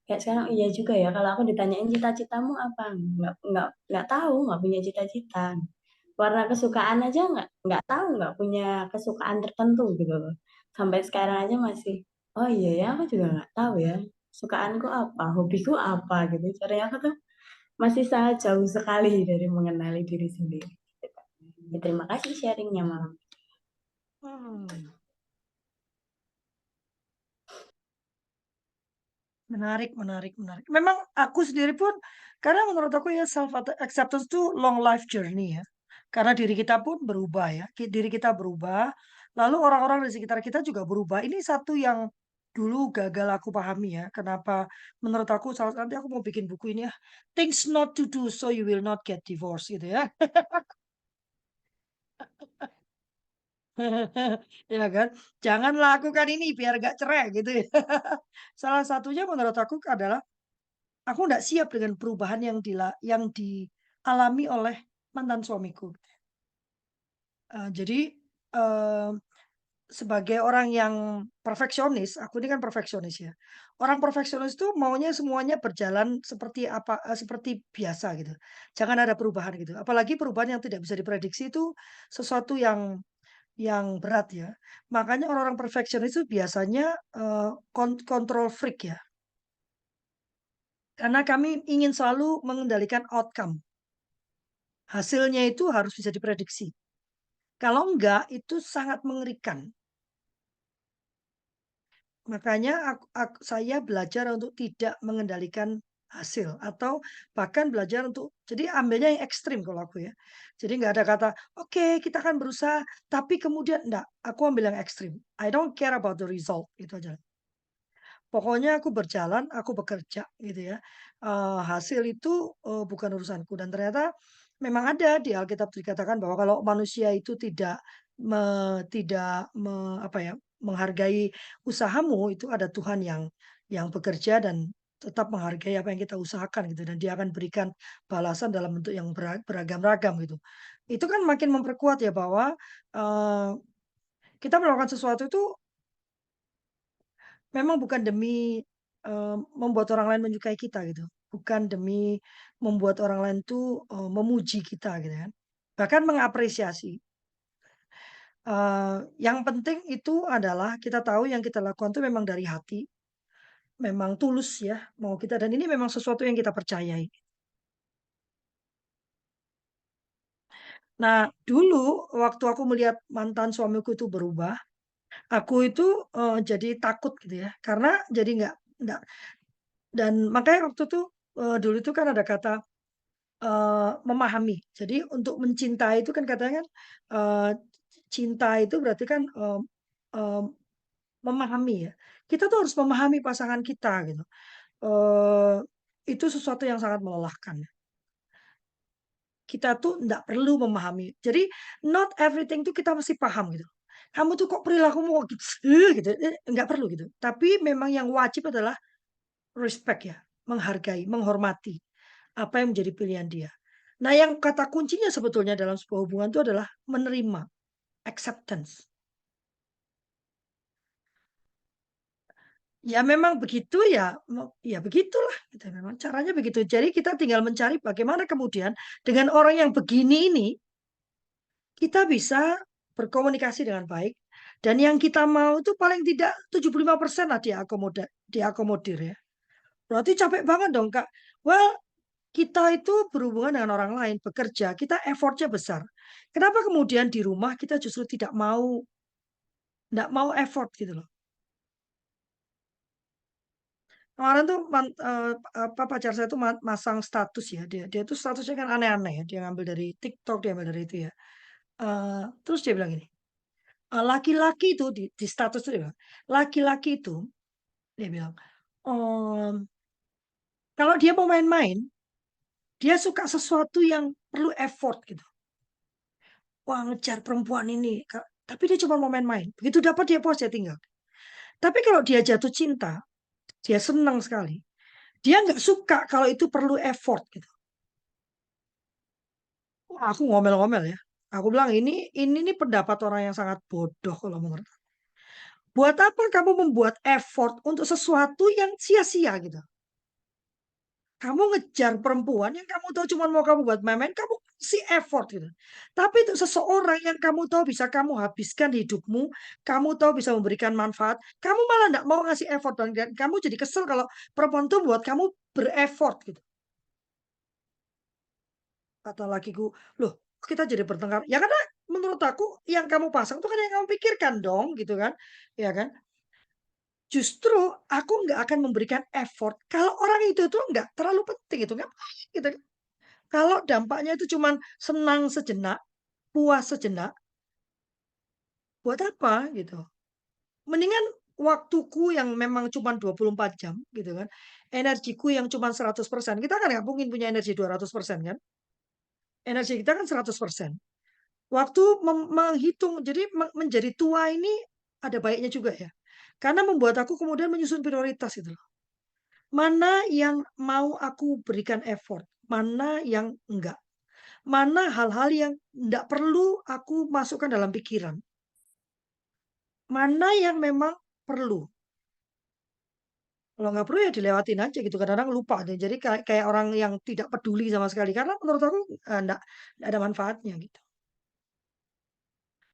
kayak sekarang iya juga ya kalau aku ditanyain cita-citamu apa, nggak tahu, nggak punya cita-cita. Warna kesukaan aja nggak tahu, nggak punya kesukaan tertentu gitu loh. Sampai sekarang aja masih, oh iya ya aku juga nggak tahu ya sukaanku apa, hobiku apa gitu. Caranya aku tuh masih sangat jauh sekali dari mengenali diri sendiri. Ya, terima kasih sharingnya malam. Menarik, menarik, menarik. Memang aku sendiri pun, karena menurut aku ya self acceptance itu long life journey ya. Karena diri kita pun berubah ya, diri kita berubah, lalu orang-orang di sekitar kita juga berubah. Ini satu yang dulu gagal aku pahami ya. Kenapa menurut aku nanti aku mau bikin buku ini ya, things not to do so you will not get divorced gitu ya. Ya kan? Jangan lakukan ini biar gak cerai gitu ya. Salah satunya menurut aku adalah aku nggak siap dengan perubahan yang dialami oleh mantan suamiku. Jadi sebagai orang yang perfeksionis, aku ini kan perfeksionis ya. Orang perfeksionis itu maunya semuanya berjalan seperti biasa gitu. Jangan ada perubahan gitu. Apalagi perubahan yang tidak bisa diprediksi itu sesuatu yang berat ya. Makanya orang-orang perfeksionis itu biasanya control freak ya. Karena kami ingin selalu mengendalikan outcome. Hasilnya itu harus bisa diprediksi. Kalau enggak, itu sangat mengerikan. Makanya saya belajar untuk tidak mengendalikan hasil. Atau bahkan belajar untuk, jadi ambilnya yang ekstrim kalau aku ya. Jadi nggak ada kata, oke, kita akan berusaha, tapi kemudian enggak. Aku ambil yang ekstrim. I don't care about the result. Itu aja. Pokoknya aku berjalan, aku bekerja gitu ya. Hasil itu bukan urusanku, dan ternyata memang ada di Alkitab dikatakan bahwa kalau manusia itu menghargai usahamu, itu ada Tuhan yang bekerja dan tetap menghargai apa yang kita usahakan gitu, dan dia akan berikan balasan dalam bentuk yang beragam-ragam gitu. Itu kan makin memperkuat ya bahwa kita melakukan sesuatu itu memang bukan demi membuat orang lain menyukai kita gitu. Bukan demi membuat orang lain tuh memuji kita gitu kan. Bahkan mengapresiasi. Yang penting itu adalah kita tahu yang kita lakukan itu memang dari hati, memang tulus ya mau kita, dan ini memang sesuatu yang kita percayai. Nah, dulu waktu aku melihat mantan suamiku itu berubah, Aku itu jadi takut gitu ya, karena jadi nggak dan makanya waktu itu dulu itu kan ada kata memahami. Jadi untuk mencintai itu kan katanya kan eh, cinta itu berarti kan eh, memahami ya. Kita tuh harus memahami pasangan kita gitu. Eh, itu sesuatu yang sangat melelahkan. Kita tuh nggak perlu memahami. Jadi not everything tuh kita mesti paham gitu. Kamu tuh kok perilakumu kok gitu, gitu. Nggak perlu gitu. Tapi memang yang wajib adalah respect ya, menghargai, menghormati apa yang menjadi pilihan dia. Nah, yang kata kuncinya sebetulnya dalam sebuah hubungan itu adalah menerima, acceptance. Ya memang begitu ya, ya begitulah gitu. Memang caranya begitu. Jadi kita tinggal mencari bagaimana kemudian dengan orang yang begini ini kita bisa berkomunikasi dengan baik dan yang kita mau itu paling tidak 75% lah diakomodir ya. Berarti capek banget dong, Kak. Well, kita itu berhubungan dengan orang lain, bekerja, kita effortnya besar. Kenapa kemudian di rumah kita justru tidak mau effort gitu loh. Kemarin tuh pacar saya tuh masang status ya, dia tuh statusnya kan aneh-aneh ya, dia ngambil dari TikTok, dia ambil dari itu ya. Terus dia bilang gini, laki-laki itu di status itu dia bilang, laki-laki itu dia bilang, "Em, kalau dia mau main-main, dia suka sesuatu yang perlu effort gitu. Wah, ngejar perempuan ini, tapi dia cuma mau main-main. Begitu dapat dia puas dia tinggal. Tapi kalau dia jatuh cinta, dia senang sekali. Dia nggak suka kalau itu perlu effort gitu. Wah, aku ngomel-ngomel ya. Aku bilang ini nih pendapat orang yang sangat bodoh kalau menurut aku. Buat apa kamu membuat effort untuk sesuatu yang sia-sia gitu? Kamu ngejar perempuan yang kamu tahu cuma mau kamu buat main-main, kamu kasih effort gitu. Tapi untuk seseorang yang kamu tahu bisa kamu habiskan hidupmu, kamu tahu bisa memberikan manfaat, kamu malah nggak mau ngasih effort dan kamu jadi kesel kalau perempuan itu buat kamu bereffort gitu. Kata lakiku, loh kita jadi bertengkar. Ya karena menurut aku yang kamu pasang itu kan yang kamu pikirkan dong gitu kan. Ya kan? Justru aku nggak akan memberikan effort kalau orang itu tuh nggak terlalu penting itu nggak gitu. Kalau dampaknya itu cuman senang sejenak, puas sejenak, buat apa gitu. Mendingan waktuku yang memang cuma 24 jam gitu kan. Energiku yang cuma 100%. Kita kan nggak mungkin punya energi 200% kan. Energi kita kan 100%. Waktu menghitung, jadi menjadi tua ini ada baiknya juga ya. Karena membuat aku kemudian menyusun prioritas itu loh. Mana yang mau aku berikan effort, mana yang enggak. Mana hal-hal yang enggak perlu aku masukkan dalam pikiran. Mana yang memang perlu. Kalau nggak perlu ya dilewatin aja gitu. Kadang-kadang lupa deh. Jadi kayak orang yang tidak peduli sama sekali. Karena menurut aku enggak ada manfaatnya gitu.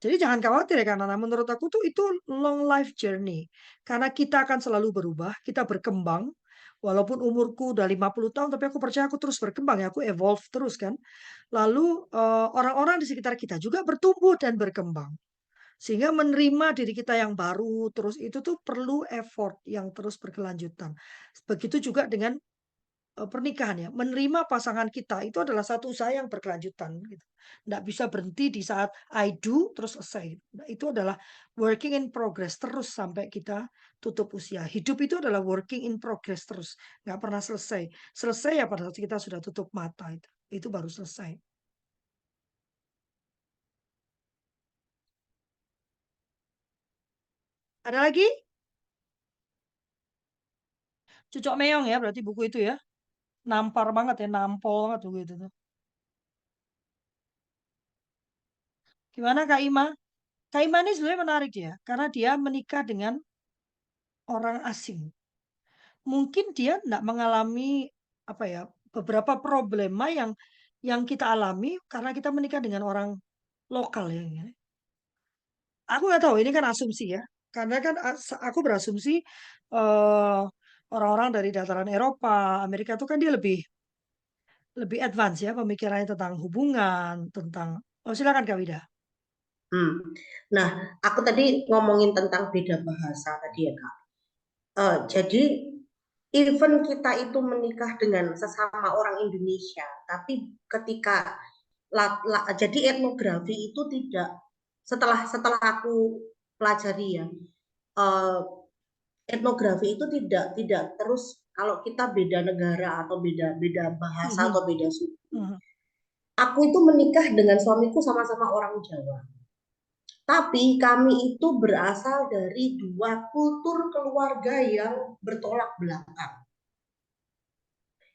Jadi jangan khawatir ya karena menurut aku tuh itu long life journey. Karena kita akan selalu berubah, kita berkembang. Walaupun umurku udah 50 tahun, tapi aku percaya aku terus berkembang ya, aku evolve terus kan. Lalu orang-orang di sekitar kita juga bertumbuh dan berkembang. Sehingga menerima diri kita yang baru, terus itu tuh perlu effort yang terus berkelanjutan. Begitu juga dengan pernikahan ya, menerima pasangan kita itu adalah satu usaha yang berkelanjutan gitu. Nggak bisa berhenti di saat I do terus selesai. Nah, itu adalah working in progress terus sampai kita tutup usia. Hidup itu adalah working in progress terus, nggak pernah selesai. Selesai ya pada saat kita sudah tutup mata itu baru selesai. Ada lagi? Cucok meong ya berarti buku itu ya. Nampar banget ya, nampol banget buku itu tuh. Gimana Kak Ima? Kak Ima ini sebenarnya menarik ya, karena dia menikah dengan orang asing. Mungkin dia tidak mengalami apa ya beberapa problema yang kita alami karena kita menikah dengan orang lokal ya. Aku nggak tahu ini kan asumsi ya, karena kan aku berasumsi eh, orang-orang dari dataran Eropa, Amerika itu kan dia lebih lebih advance ya pemikirannya tentang hubungan, tentang. Oh silakan Kak Wida. Nah, aku tadi ngomongin tentang beda bahasa tadi ya Kak. Jadi even kita itu menikah dengan sesama orang Indonesia, tapi ketika jadi etnografi itu tidak, setelah aku pelajari ya, etnografi itu tidak terus kalau kita beda negara atau beda bahasa atau beda suku. Aku itu menikah dengan suamiku sama-sama orang Jawa. Tapi kami itu berasal dari dua kultur keluarga yang bertolak belakang.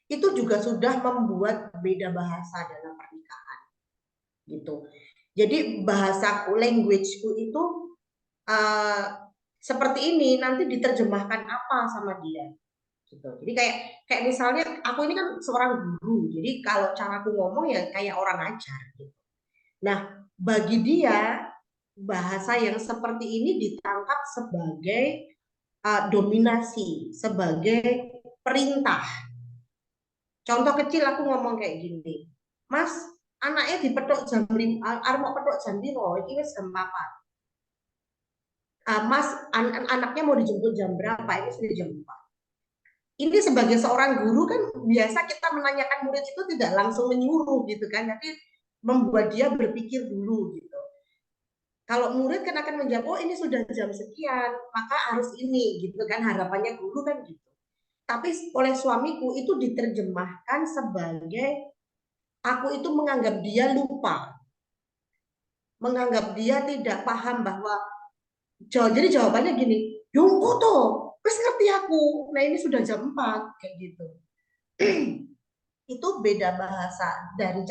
Itu juga sudah membuat beda bahasa dalam pernikahan. Gitu. Jadi bahasaku, languageku itu seperti ini, nanti diterjemahkan apa sama dia. Gitu. Jadi kayak misalnya aku ini kan seorang guru. Jadi kalau caraku ngomong ya kayak orang ajar gitu. Nah, bagi dia bahasa yang seperti ini ditangkap sebagai dominasi, sebagai perintah. Contoh kecil aku ngomong kayak gini, Mas, anaknya dipethuk jam 5, arep mau petuk jam 5, iki wis jam 4. Mas, anaknya mau dijemput jam berapa? Ini sudah jam 4. Ini sebagai seorang guru kan biasa kita menanyakan murid itu tidak langsung menyuruh gitu kan, tapi membuat dia berpikir dulu gitu. Kalau murid kan akan menjawab, oh ini sudah jam sekian, maka harus ini, gitu kan, harapannya guru kan gitu. Tapi oleh suamiku itu diterjemahkan sebagai, aku itu menganggap dia lupa. Menganggap dia tidak paham bahwa, jadi jawabannya gini, yungku tuh, terus ngerti aku, nah ini sudah jam 4, kayak gitu. Itu beda bahasa dari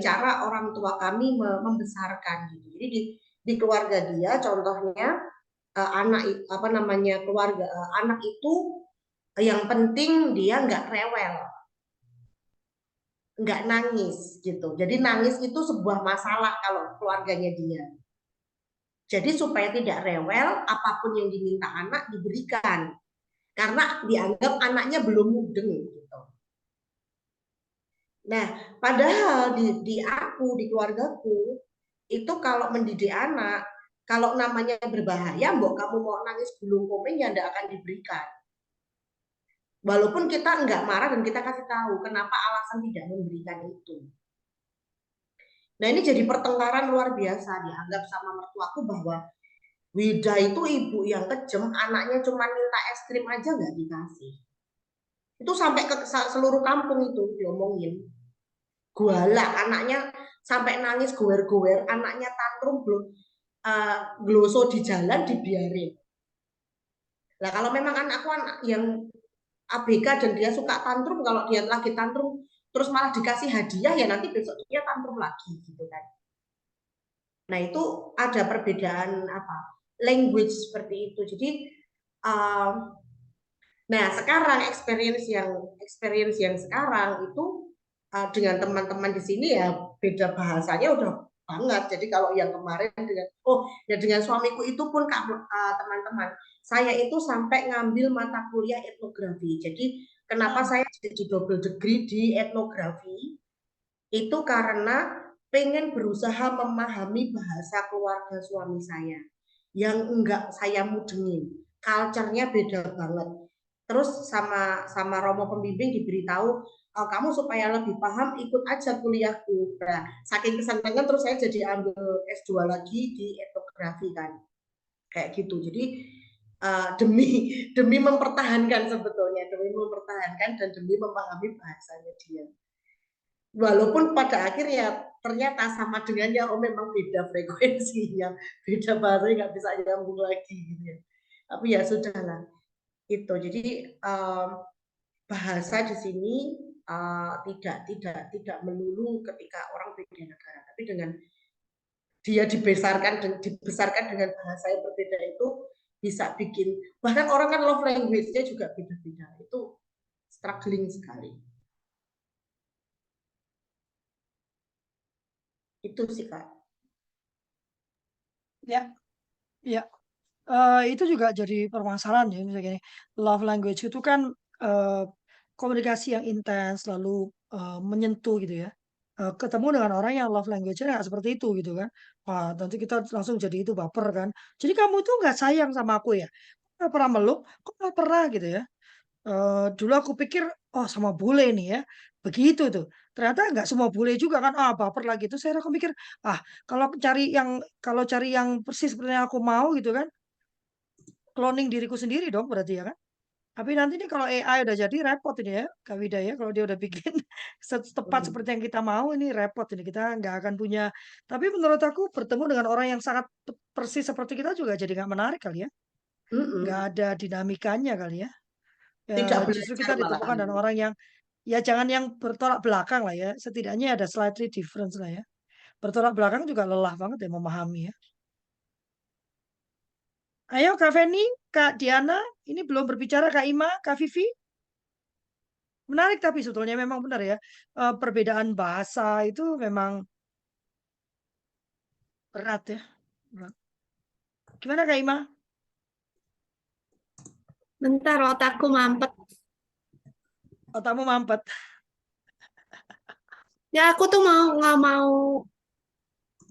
cara orang tua kami membesarkan gitu. Jadi di keluarga dia contohnya anak keluarga anak itu yang penting dia nggak rewel, nggak nangis gitu. Jadi nangis itu sebuah masalah kalau keluarganya dia. Jadi supaya tidak rewel, apapun yang diminta anak diberikan karena dianggap anaknya belum mudeng gitu. Nah, padahal di keluargaku, itu kalau mendidik anak, kalau namanya berbahaya, mbok kamu mau nangis gulung komeng ya nggak akan diberikan. Walaupun kita nggak marah dan kita kasih tahu kenapa alasan tidak memberikan itu. Nah ini jadi pertengkaran luar biasa dianggap sama mertuaku bahwa Wida itu ibu yang kejam, anaknya cuma minta es krim aja nggak dikasih. Itu sampai ke seluruh kampung itu diomongin. Guala anaknya sampai nangis gower-gower, anaknya tantrum belum gloso di jalan dibiarin. Nah kalau memang anakku anak yang ABK dan dia suka tantrum, kalau dia lagi tantrum terus malah dikasih hadiah ya nanti besok dia tantrum lagi gitu kan. Nah itu ada perbedaan language seperti itu. Jadi nah sekarang experience yang sekarang itu dengan teman-teman di sini ya beda bahasanya udah banget. Jadi kalau yang kemarin dengan suamiku itu pun teman-teman, saya itu sampai ngambil mata kuliah etnografi. Jadi kenapa saya jadi double degree di etnografi? Itu karena pengen berusaha memahami bahasa keluarga suami saya yang enggak saya mudengin. Culture-nya beda banget. Terus sama Romo pembimbing diberitahu, kamu supaya lebih paham ikut aja kuliahku. Nah, saking kesenangan terus saya jadi ambil S2 lagi di etnografi kan. Kayak gitu. Jadi demi mempertahankan sebetulnya, demi mempertahankan dan demi memahami bahasanya dia. Walaupun pada akhirnya ternyata sama dengannya memang beda frekuensinya, beda bahasanya nggak bisa nyambung lagi gitu ya. Tapi ya sudahlah. Itu jadi bahasa di sini tidak melulu ketika orang beda negara, tapi dengan dia dibesarkan dengan bahasa yang berbeda itu bisa bikin, bahkan orang kan love language-nya juga beda-beda, itu struggling sekali. Itu sih Kak. Ya, ya. Itu juga jadi permasalahan ya, misalnya love language itu kan komunikasi yang intens lalu menyentuh gitu ya. ketemu dengan orang yang love language-nya nggak seperti itu gitu kan. Wah, nanti kita langsung jadi itu baper kan. Jadi kamu tuh nggak sayang sama aku ya? Nggak pernah meluk, kok nggak pernah gitu ya. Dulu aku pikir, oh sama bule nih ya, begitu tuh. Ternyata nggak semua bule juga kan, ah baper lagi. Terus saya aku mikir, ah kalau cari yang persis seperti yang aku mau gitu kan, cloning diriku sendiri dong berarti ya kan. Tapi nanti nih kalau AI udah jadi repot ini ya, Kak Wida ya, kalau dia udah bikin tepat seperti yang kita mau ini repot ini kita nggak akan punya. Tapi menurut aku bertemu dengan orang yang sangat persis seperti kita juga jadi nggak menarik kali ya, nggak Mm-mm. ada dinamikanya kali ya. Tidak Justru belajar kita malahan. ditemukan dengan orang yang ya jangan yang bertolak belakang lah ya, setidaknya ada slightly difference lah ya. Bertolak belakang juga lelah banget ya memahami ya. Ayo Kak Feni, Kak Diana, ini belum berbicara Kak Ima, Kak Vivi. Menarik tapi sebetulnya memang benar ya. Perbedaan bahasa itu memang berat ya. Berat. Gimana Kak Ima? Bentar, otakku mampet. Otakmu mampet. Ya aku tuh nggak mau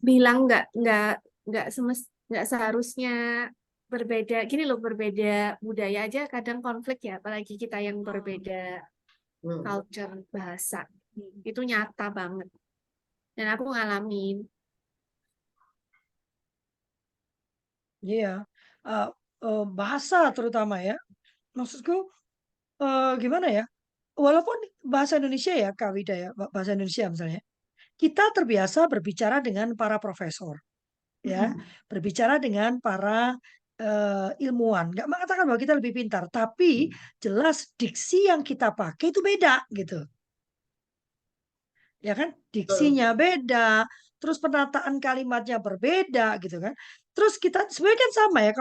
bilang nggak seharusnya berbeda. Gini loh, berbeda budaya aja kadang konflik ya, apalagi kita yang berbeda Hmm. culture, bahasa. Itu nyata banget. Dan aku ngalamin. Iya. Eh, bahasa terutama ya. Maksudku gimana ya? Walaupun bahasa Indonesia ya, Kak Wida ya, bahasa Indonesia misalnya. Kita terbiasa berbicara dengan para profesor, ya, berbicara dengan para ilmuwan. Nggak mengatakan bahwa kita lebih pintar, tapi jelas diksi yang kita pakai itu beda gitu. Ya kan? Diksinya beda, terus penataan kalimatnya berbeda gitu kan. Terus kita sebenarnya kan sama ya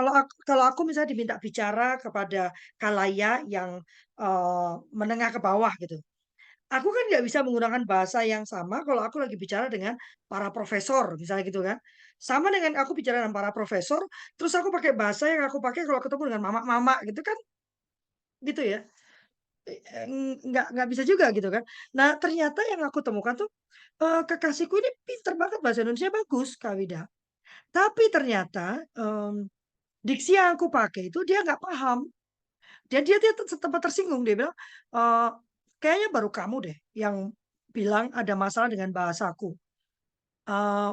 kalau aku misalnya diminta bicara kepada khalayak yang menengah ke bawah gitu. Aku kan nggak bisa menggunakan bahasa yang sama kalau aku lagi bicara dengan para profesor, misalnya gitu kan. Sama dengan aku bicara dengan para profesor, terus aku pakai bahasa yang aku pakai kalau ketemu dengan mama-mama gitu kan, gitu ya. Nggak bisa juga gitu kan. Nah ternyata yang aku temukan tuh kekasihku ini pinter banget bahasa Indonesia bagus, Kak Wida. Tapi ternyata diksi yang aku pakai itu dia nggak paham. Dan dia sempat tersinggung, dia bilang, kayaknya baru kamu deh yang bilang ada masalah dengan bahasaku.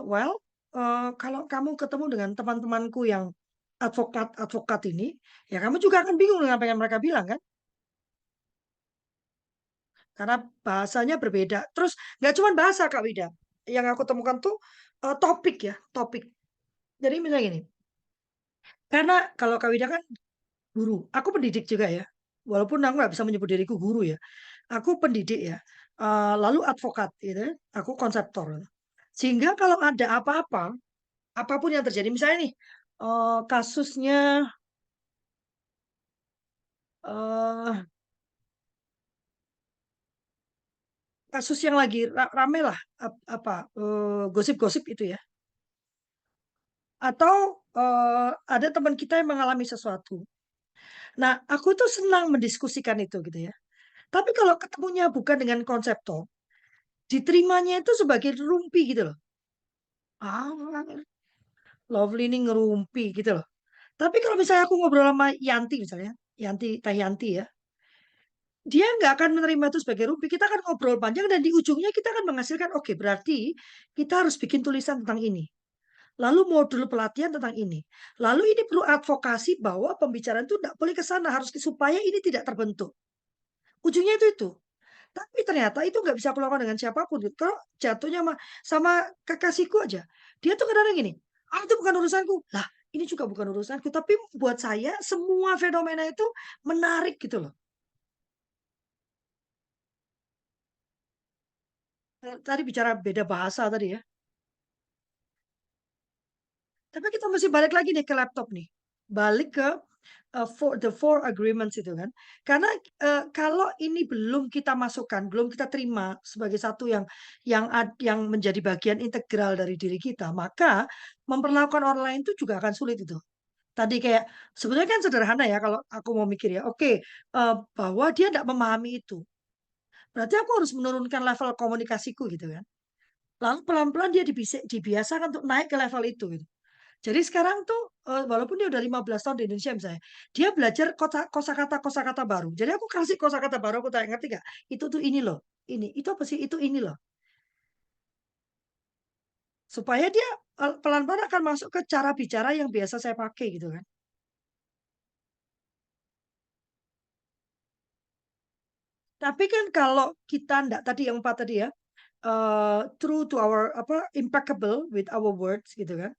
Well, kalau kamu ketemu dengan teman-temanku yang advokat-advokat ini, ya kamu juga akan bingung dengan apa yang mereka bilang kan? Karena bahasanya berbeda. Terus nggak cuma bahasa Kak Wida, yang aku temukan tuh topik ya, topik. Jadi misalnya gini, karena kalau Kak Wida kan guru, aku pendidik juga ya. Walaupun aku nggak bisa menyebut diriku guru ya, aku pendidik ya. Lalu advokat, gitu, ya. Aku konseptor. Sehingga kalau ada apa-apa, apapun yang terjadi, misalnya nih kasusnya eh, kasus yang lagi rame lah, apa gosip-gosip itu ya. Atau ada teman kita yang mengalami sesuatu. Nah, aku tuh senang mendiskusikan itu gitu ya. Tapi kalau ketemunya bukan dengan konseptor, diterimanya itu sebagai rumpi gitu loh. Ah, Lovely ini ngerumpi gitu loh. Tapi kalau misalnya aku ngobrol sama Yanti misalnya, Teh Yanti ya, dia nggak akan menerima itu sebagai rumpi. Kita akan ngobrol panjang dan di ujungnya kita akan menghasilkan, oke berarti kita harus bikin tulisan tentang ini. Lalu modul pelatihan tentang ini. Lalu ini perlu advokasi bahwa pembicaraan itu tidak boleh ke sana, harus supaya ini tidak terbentuk. Ujungnya itu. Tapi ternyata itu nggak bisa aku lakukan dengan siapapun. Kalau jatuhnya sama kekasihku aja. Dia tuh kadang-kadang gini, itu bukan urusanku. Lah, ini juga bukan urusanku. Tapi buat saya semua fenomena itu menarik gitu loh. Tadi bicara beda bahasa tadi ya. Tapi kita mesti balik lagi nih ke laptop nih. Balik ke the four agreements itu kan. Karena kalau ini belum kita masukkan, belum kita terima sebagai satu yang menjadi bagian integral dari diri kita, maka memperlakukan orang lain itu juga akan sulit itu. Tadi kayak sebenarnya kan sederhana ya kalau aku mau mikir ya. Oke, bahwa dia tidak memahami itu. Berarti aku harus menurunkan level komunikasiku gitu kan. Lalu pelan-pelan dia dibiasakan untuk naik ke level itu gitu. Jadi sekarang tuh walaupun dia udah 15 tahun di Indonesia misalnya, dia belajar kosakata baru. Jadi aku kasih kosakata baru, aku tanya, ngerti gak? Itu tuh ini loh, ini. Itu apa sih? Itu ini loh. Supaya dia pelan-pelan akan masuk ke cara bicara yang biasa saya pakai gitu kan. Tapi kan kalau kita ndak tadi yang 4 tadi ya, true to our impeccable with our words gitu kan.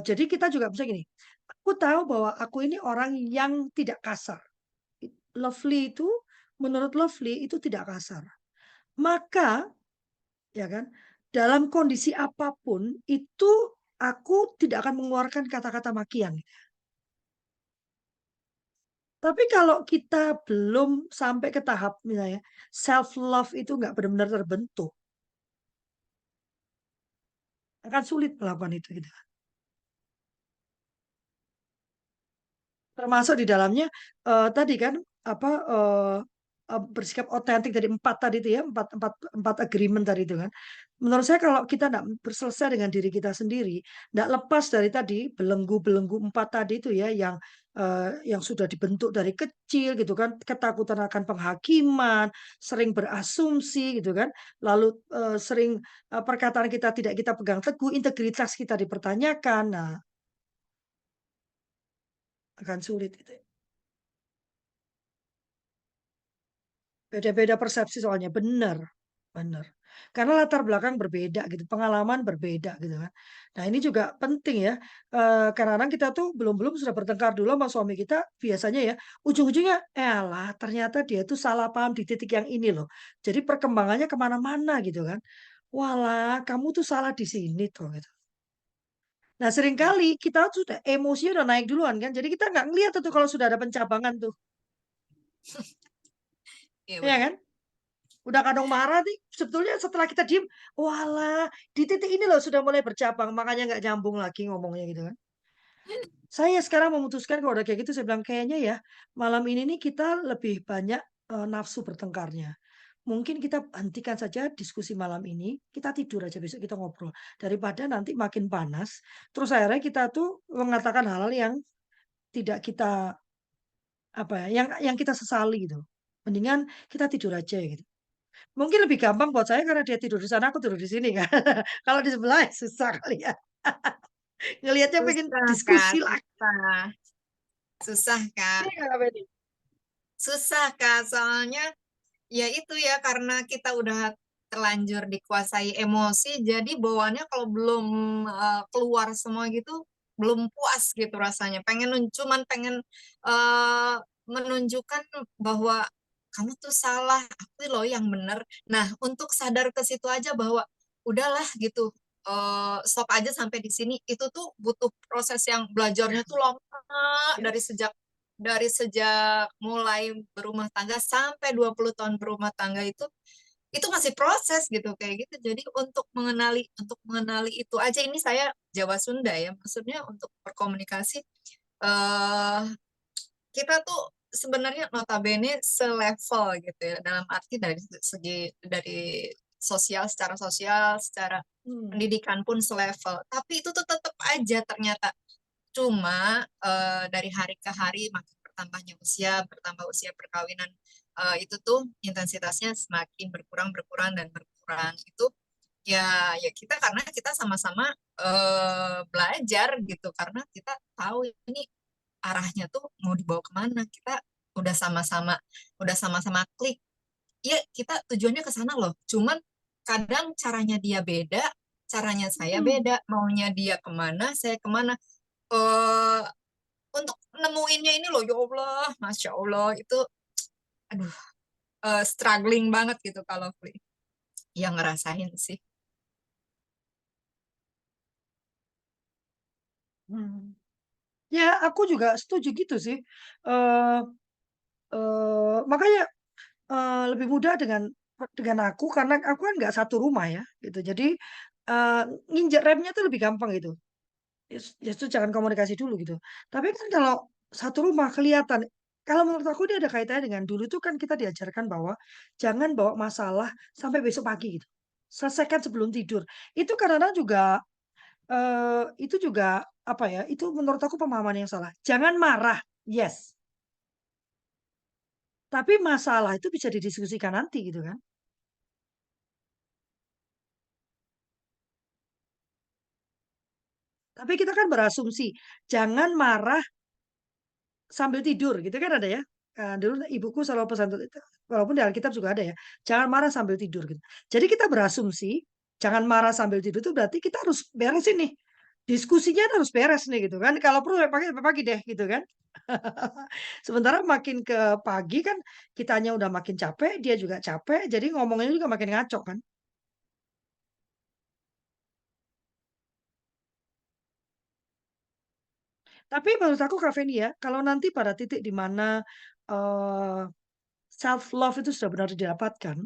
Jadi kita juga bisa gini, aku tahu bahwa aku ini orang yang tidak kasar. Lovely itu menurut Lovely itu tidak kasar. Maka ya kan, dalam kondisi apapun itu aku tidak akan mengeluarkan kata-kata makian. Tapi kalau kita belum sampai ke tahap misalnya self love itu nggak benar-benar terbentuk, akan sulit melakukan itu gitu. Termasuk di dalamnya tadi kan apa bersikap otentik dari 4 tadi itu ya, 4 agreement tadi itu kan. Menurut saya kalau kita tidak berselesai dengan diri kita sendiri, tidak lepas dari tadi belenggu-belenggu 4 tadi itu ya yang sudah dibentuk dari kecil gitu kan, ketakutan akan penghakiman, sering berasumsi gitu kan, lalu sering perkataan kita tidak kita pegang teguh, integritas kita dipertanyakan. Nah, akan sulit itu. Beda-beda persepsi soalnya, benar, benar. Karena latar belakang berbeda gitu, pengalaman berbeda gitu kan. Nah ini juga penting ya, kadang-kadang kita tuh belum-belum sudah bertengkar dulu sama suami kita, biasanya ya, ujung-ujungnya, elah ternyata dia tuh salah paham di titik yang ini loh. Jadi perkembangannya kemana-mana gitu kan. Walah, kamu tuh salah di sini tuh gitu. Nah seringkali kita sudah emosinya udah naik duluan kan, jadi kita nggak ngeliat tuh kalau sudah ada pencabangan tuh, Iya ya benar. kan? Udah kadang marah nih, sebetulnya setelah kita diem, walah, di titik ini loh sudah mulai bercabang, makanya nggak nyambung lagi ngomongnya gitu kan. Saya sekarang memutuskan kalau udah kayak gitu, saya bilang kayaknya ya malam ini nih kita lebih banyak nafsu bertengkarnya. Mungkin kita hentikan saja diskusi malam ini, kita tidur aja besok kita ngobrol. Daripada nanti makin panas, terus akhirnya kita tuh mengatakan hal-hal yang tidak kita apa ya, yang kita sesali gitu. Mendingan kita tidur aja gitu. Mungkin lebih gampang buat saya karena dia tidur di sana, aku tidur di sini kan. Kalau di sebelah ya susah kali ya. Ngelihatnya pengen Susah Kak, diskusi lagi. susah. Susah Kak. Iya nggak, Beni? Susah Kak, soalnya ya itu ya karena kita udah terlanjur dikuasai emosi, jadi bawaannya kalau belum keluar semua gitu, belum puas gitu rasanya. Cuman pengen eh, menunjukkan bahwa kamu tuh salah, aku loh yang bener. Nah, untuk sadar ke situ aja bahwa udahlah gitu, stop aja sampai di sini. Itu tuh butuh proses yang belajarnya tuh lama dari sejak mulai berumah tangga sampai 20 tahun berumah tangga itu masih proses gitu kayak gitu. Jadi untuk mengenali itu aja ini saya Jawa Sunda ya. Maksudnya untuk berkomunikasi eh kita tuh sebenarnya notabene selevel gitu ya dalam arti dari sosial secara sosial, secara Hmm. pendidikan pun selevel. Tapi itu tuh tetap aja ternyata cuma dari hari ke hari makin bertambah usia perkawinan itu tuh intensitasnya semakin berkurang, berkurang dan berkurang. Itu ya kita karena kita sama-sama belajar gitu karena kita tahu ini arahnya tuh mau dibawa kemana. Kita udah sama-sama udah sama-sama klik. Ya kita tujuannya ke sana loh. Cuman kadang caranya dia beda, caranya saya Hmm. beda, maunya dia kemana, saya kemana. eh untuk nemuinnya ini loh, ya Allah, Masya Allah, itu aduh struggling banget gitu kalau yang ngerasain sih. Hmm. Ya, aku juga setuju gitu sih. Eh makanya lebih mudah dengan aku karena aku kan nggak satu rumah ya, gitu. Jadi nginjek remnya tuh lebih gampang gitu. Justru jangan komunikasi dulu gitu. Tapi kan kalau satu rumah kelihatan, kalau menurut aku dia ada kaitannya dengan dulu tuh kan kita diajarkan bahwa jangan bawa masalah sampai besok pagi gitu. selesaikan sebelum tidur. Itu kadang-kadang juga itu juga apa ya? Itu menurut aku pemahaman yang salah. Jangan marah, yes. Tapi masalah itu bisa didiskusikan nanti gitu kan. Tapi kita kan berasumsi jangan marah sambil tidur gitu kan ada ya. Dulu ibuku selalu pesan walaupun di Alkitab juga ada ya. Jangan marah sambil tidur gitu. Jadi kita berasumsi jangan marah sambil tidur itu berarti kita harus beresin nih. Diskusinya harus beres nih gitu kan. Kalau perlu sampai pagi deh gitu kan. Sementara makin ke pagi kan kitanya udah makin capek, dia juga capek, jadi ngomongnya juga makin ngaco kan. Tapi menurut aku Kak Feni ya, kalau nanti pada titik di mana self love itu sudah benar didapatkan,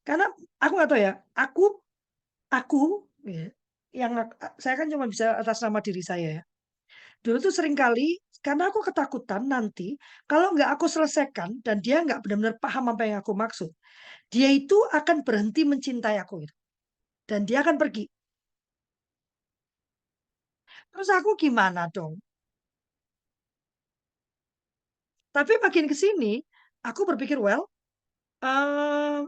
karena aku nggak tahu ya, aku ya, yang saya kan cuma bisa atas nama diri saya ya. Dulu tuh sering kali karena aku ketakutan nanti kalau nggak aku selesaikan dan dia nggak benar-benar paham apa yang aku maksud, dia itu akan berhenti mencintai aku gitu. Dan dia akan pergi. Terus aku gimana dong? Tapi makin ke sini, aku berpikir, well, eh,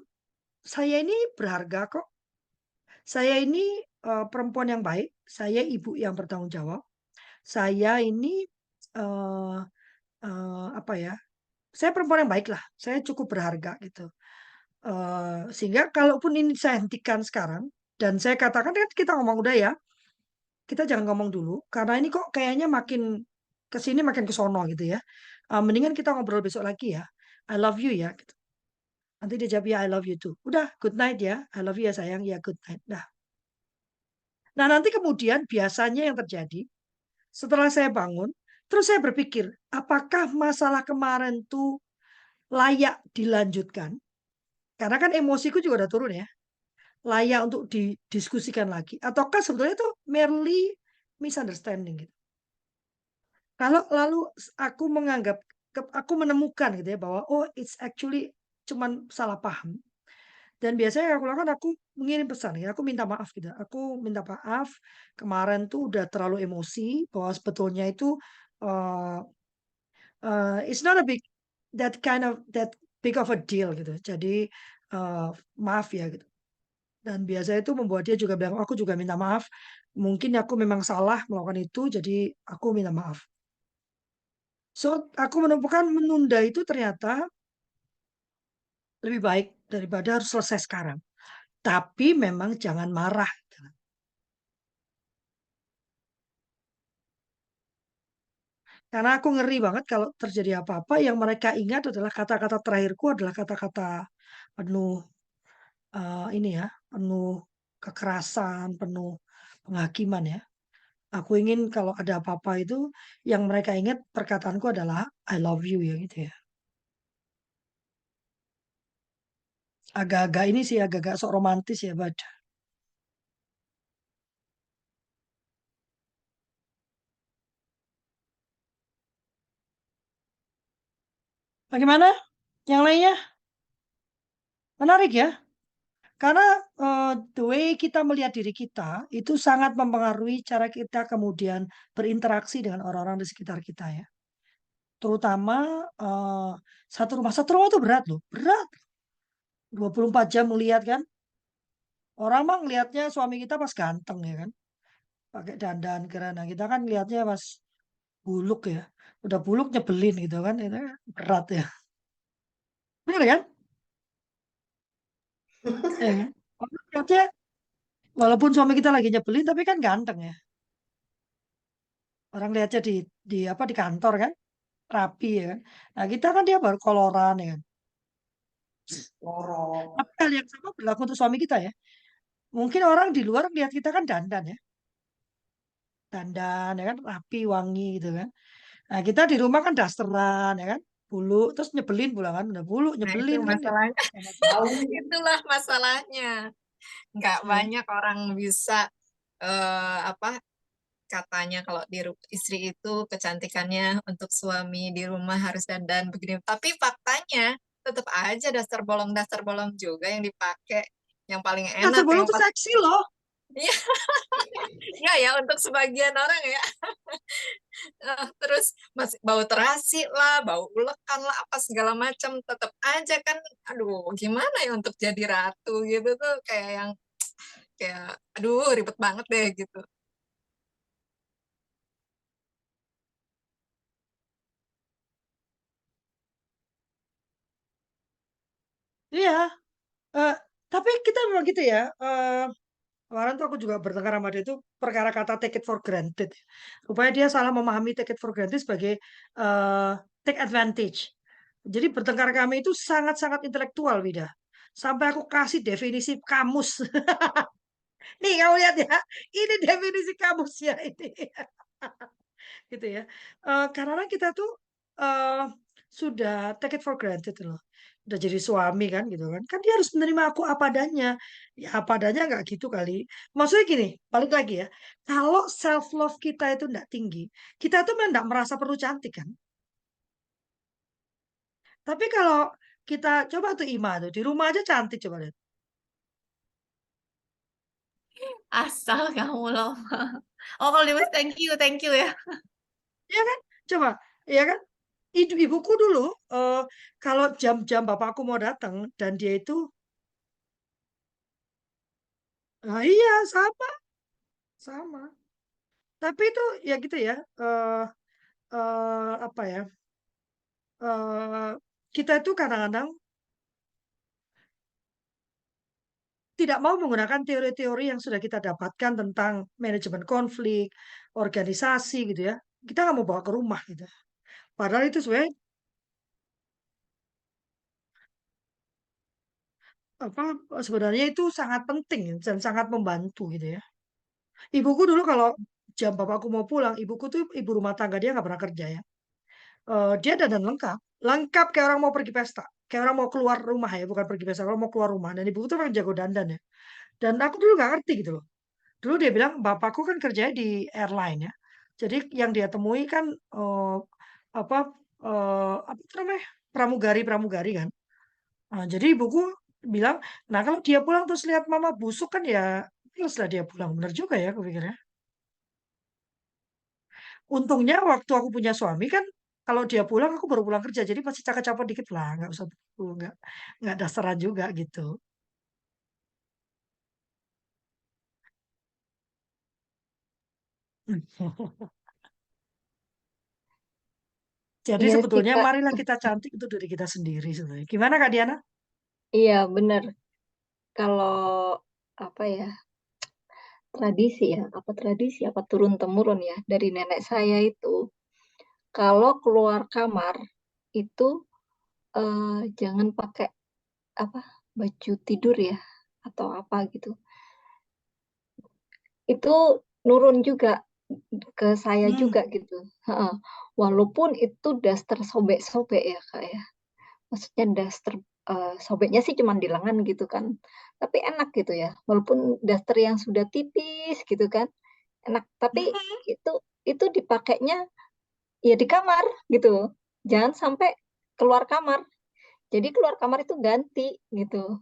saya ini berharga kok. Saya ini perempuan yang baik. Saya ibu yang bertanggung jawab. Saya ini eh, apa ya? Saya perempuan yang baik lah. Saya cukup berharga gitu. Sehingga kalaupun ini saya hentikan sekarang dan saya katakan kan kita ngomong udah ya, kita jangan ngomong dulu karena ini kok kayaknya makin ke sini makin ke sono gitu ya. Mendingan kita ngobrol besok lagi ya. I love you ya. Gitu. Nanti dia jawab ya I love you too. Udah good night ya. I love you ya sayang ya good night. Dah. Nah nanti kemudian biasanya yang terjadi setelah saya bangun, terus saya berpikir apakah masalah kemarin tuh layak dilanjutkan? Karena kan emosiku juga udah turun ya. Layak untuk didiskusikan lagi. Ataukah sebetulnya itu merely misunderstanding gitu. Kalau lalu aku menganggap, aku menemukan gitu ya bahwa oh it's actually cuman salah paham. Dan biasanya yang aku lakukan aku mengirim pesan ya, aku minta maaf gitu. Aku minta maaf kemarin tuh udah terlalu emosi bahwa sebetulnya itu uh, it's not a big that big of a deal gitu. Jadi maaf ya gitu. Dan biasanya itu membuat dia juga bilang, "Oh, aku juga minta maaf. Mungkin aku memang salah melakukan itu, jadi aku minta maaf." So, aku menemukan menunda itu ternyata lebih baik daripada harus selesai sekarang. Tapi memang jangan marah. Karena aku ngeri banget kalau terjadi apa-apa yang mereka ingat adalah kata-kata terakhirku adalah kata-kata penuh ini ya, penuh kekerasan, penuh penghakiman ya. Aku ingin kalau ada apa-apa itu yang mereka ingat perkataanku adalah I love you ya gitu ya. Agak-agak ini sih agak-agak sok romantis ya, Bad. Bagaimana? Yang lainnya menarik ya. Karena the way kita melihat diri kita itu sangat mempengaruhi cara kita kemudian berinteraksi dengan orang-orang di sekitar kita ya. Terutama satu rumah itu berat loh, berat. 24 jam melihat kan. Orang mah ngelihatnya suami kita pas ganteng ya kan, pakai dandan keren. Nah, kita kan ngelihatnya pas buluk ya. Udah buluk nyebelin gitu kan, itu kan berat ya. Bener kan? Ya kan? Orang ngelihatnya walaupun suami kita lagi nyebelin tapi kan ganteng ya. Orang lihatnya di apa di kantor kan, rapi ya kan. Nah, kita kan dia baru koloran ya kan. Tapi hal yang sama berlaku untuk suami kita ya. Mungkin orang di luar lihat kita kan dandan ya. Dandan ya kan, rapi, wangi gitu kan. Nah, kita di rumah kan dasteran ya kan. Bulu terus nyebelin pula kan, udah bulu Nah, itu nyebelin kan ya. masalahnya. Sama tahu. Itulah masalahnya. Nggak Ya. banyak orang bisa apa katanya kalau istri itu kecantikannya untuk suami di rumah harus dandan begini. Tapi faktanya tetap aja dasar bolong juga yang dipakai. yang paling Rasa enak, bolong yang tuh pas. seksi loh. Iya, ya ya untuk sebagian orang ya. Terus masih bau terasi lah, bau ulekan lah, apa segala macam, tetap aja kan, aduh gimana ya untuk jadi ratu gitu tuh kayak yang kayak aduh ribet banget deh gitu. Iya, eh, tapi kita memang gitu ya. Kemarin tuh aku juga bertengkar sama dia itu perkara kata take it for granted. Rupanya dia salah memahami take it for granted sebagai eh, take advantage. Jadi bertengkar kami itu sangat-sangat intelektual, Wida. Sampai aku kasih definisi kamus. Nih kamu lihat ya, ini definisi kamusnya ini. Gitu ya. Karena kita tuh eh, sudah take it for granted loh. Udah jadi suami kan gitu kan. Kan dia harus menerima aku apa adanya. Ya apa adanya nggak gitu kali. Maksudnya gini, balik lagi ya. Kalau self love kita itu nggak tinggi, kita tuh memang nggak merasa perlu cantik kan. Tapi kalau kita coba tuh Ima tuh di rumah aja cantik coba lihat. Asal kamu loh. Oh, kalau Dimas thank you ya. Iya kan? Coba, ya kan? Ibuku dulu eh, kalau jam-jam bapakku mau datang dan dia itu, ah iya sama, sama. Tapi itu ya gitu ya, apa ya? eh, kita itu kadang-kadang tidak mau menggunakan teori-teori yang sudah kita dapatkan tentang manajemen konflik, organisasi gitu ya. Kita nggak mau bawa ke rumah gitu. Padahal itu sebenarnya apa sebenarnya itu sangat penting dan sangat membantu gitu ya. Ibuku dulu kalau jam bapakku mau pulang, ibuku tuh ibu rumah tangga dia nggak pernah kerja ya. Dia dandan lengkap, lengkap kayak orang mau pergi pesta, kayak orang mau keluar rumah ya, bukan pergi pesta, kalau mau keluar rumah. Dan ibuku tuh memang jago dandan ya. Dan aku dulu nggak ngerti gitu loh. Dulu dia bilang bapakku kan kerjanya di airline ya. Jadi yang dia temui kan apa apa itu namanya pramugari kan. Nah, jadi ibuku bilang, nah kalau dia pulang terus lihat mama busuk kan ya, terus lah dia pulang. Bener juga ya, aku pikirnya. Untungnya waktu aku punya suami kan, kalau dia pulang aku baru pulang kerja, jadi pasti cakap-cakap dikit lah, nggak usah nggak dasaran juga gitu. Jadi Iya sih sebetulnya Kak, marilah kita cantik itu dari kita sendiri sebenarnya. Gimana Kak Diana? iya bener. Kalau apa ya tradisi ya, apa turun temurun ya dari nenek saya itu, kalau keluar kamar itu jangan pakai apa baju tidur ya atau apa gitu. Itu nurun juga ke saya Hmm. juga gitu. Heeh. Walaupun itu daster sobek-sobek ya Kak ya. Maksudnya daster sobeknya sih cuma di lengan gitu kan. Tapi enak gitu ya. Walaupun daster yang sudah tipis gitu kan. Enak. Tapi itu itu dipakainya ya di kamar gitu. Jangan sampai keluar kamar. Jadi keluar kamar itu ganti gitu.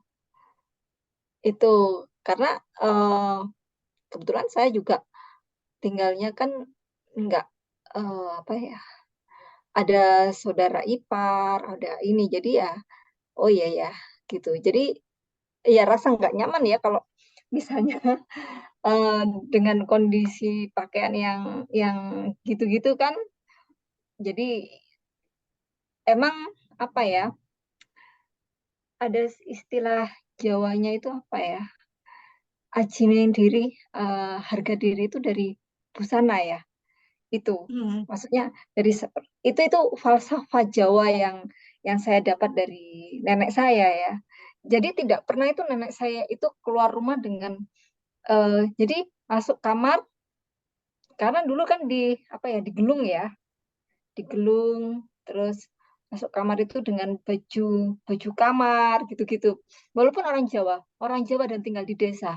Itu karena eh, kebetulan saya juga tinggalnya kan nggak apa ya. Ada saudara ipar, ada ini. Jadi ya, oh iya ya gitu. Jadi ya rasa nggak nyaman ya kalau misalnya eh, dengan kondisi pakaian yang gitu-gitu kan. Jadi emang apa ya? Ada istilah Jawanya itu apa ya? Ajine diri, harga diri itu dari busana ya. Itu Hmm. maksudnya dari itu falsafah Jawa yang saya dapat dari nenek saya ya. Jadi tidak pernah itu nenek saya itu keluar rumah dengan jadi masuk kamar karena dulu kan di apa ya digelung ya, digelung terus masuk kamar itu dengan baju baju kamar gitu-gitu. Walaupun orang Jawa dan tinggal di desa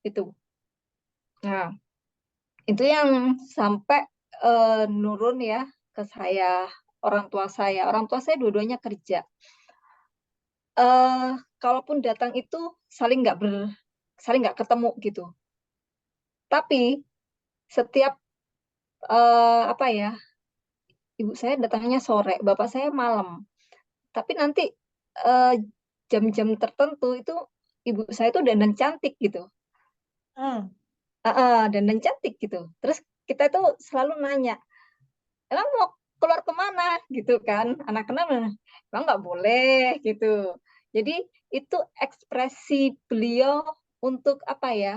itu. Nah, itu yang sampai nurun ya ke saya, orang tua saya. Orang tua saya dua-duanya kerja. kalaupun datang itu saling nggak ketemu gitu. Tapi setiap apa ya, ibu saya datangnya sore, bapak saya malam. Tapi nanti eh, jam-jam tertentu itu ibu saya tuh dandan cantik gitu. Hmm. Dandan cantik gitu. Terus kita itu selalu nanya, emang mau keluar kemana gitu kan? Anak-anak emang nggak boleh gitu. Jadi itu ekspresi beliau untuk apa ya?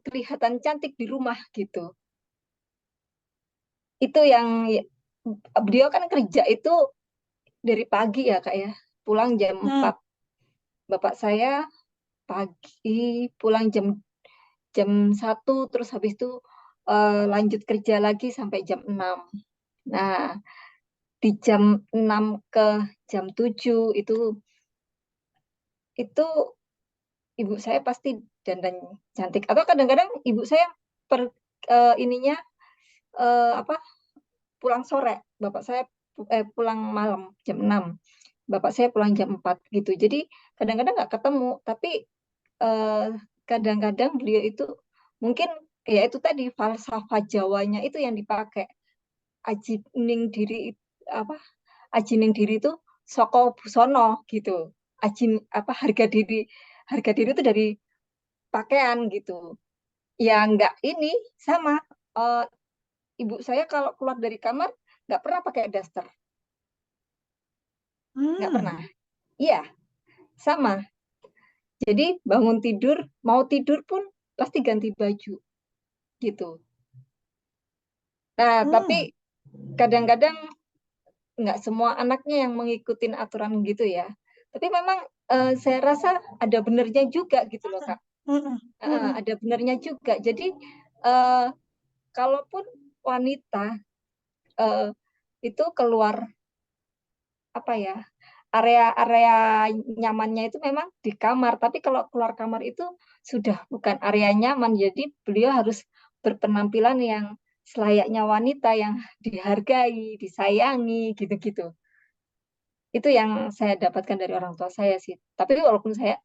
Kelihatan cantik di rumah gitu. Itu yang beliau kan kerja itu dari pagi ya Kak ya. Pulang jam Hmm. 4. Bapak saya pagi pulang jam 1 terus habis itu lanjut kerja lagi sampai jam 6. Nah, di jam 6 ke jam 7 itu ibu saya pasti dandan cantik. Atau kadang-kadang ibu saya ininya apa pulang sore, bapak saya pulang malam jam 6. Bapak saya pulang jam 4 gitu. Jadi kadang-kadang nggak ketemu, tapi eh, kadang-kadang beliau itu mungkin ya itu tadi falsafah Jawanya itu yang dipakai. Aji ning diri apa Aji ning diri itu saka busana gitu. Aji apa harga diri itu dari pakaian gitu. Ya nggak ini sama eh, ibu saya kalau keluar dari kamar nggak pernah pakai daster, nggak Hmm. pernah. Iya, sama. Jadi bangun tidur, mau tidur pun pasti ganti baju gitu. Nah, tapi Hmm. kadang-kadang nggak semua anaknya yang mengikuti aturan gitu ya. Tapi memang saya rasa ada benernya juga gitu loh Kak. Hmm. Hmm. Ada benernya juga. Jadi eh, kalaupun wanita eh, itu keluar apa ya area-area nyamannya itu memang di kamar. Tapi kalau keluar kamar itu sudah bukan area nyaman. Jadi beliau harus berpenampilan yang selayaknya wanita yang dihargai, disayangi gitu-gitu. Itu yang saya dapatkan dari orang tua saya sih. Tapi walaupun saya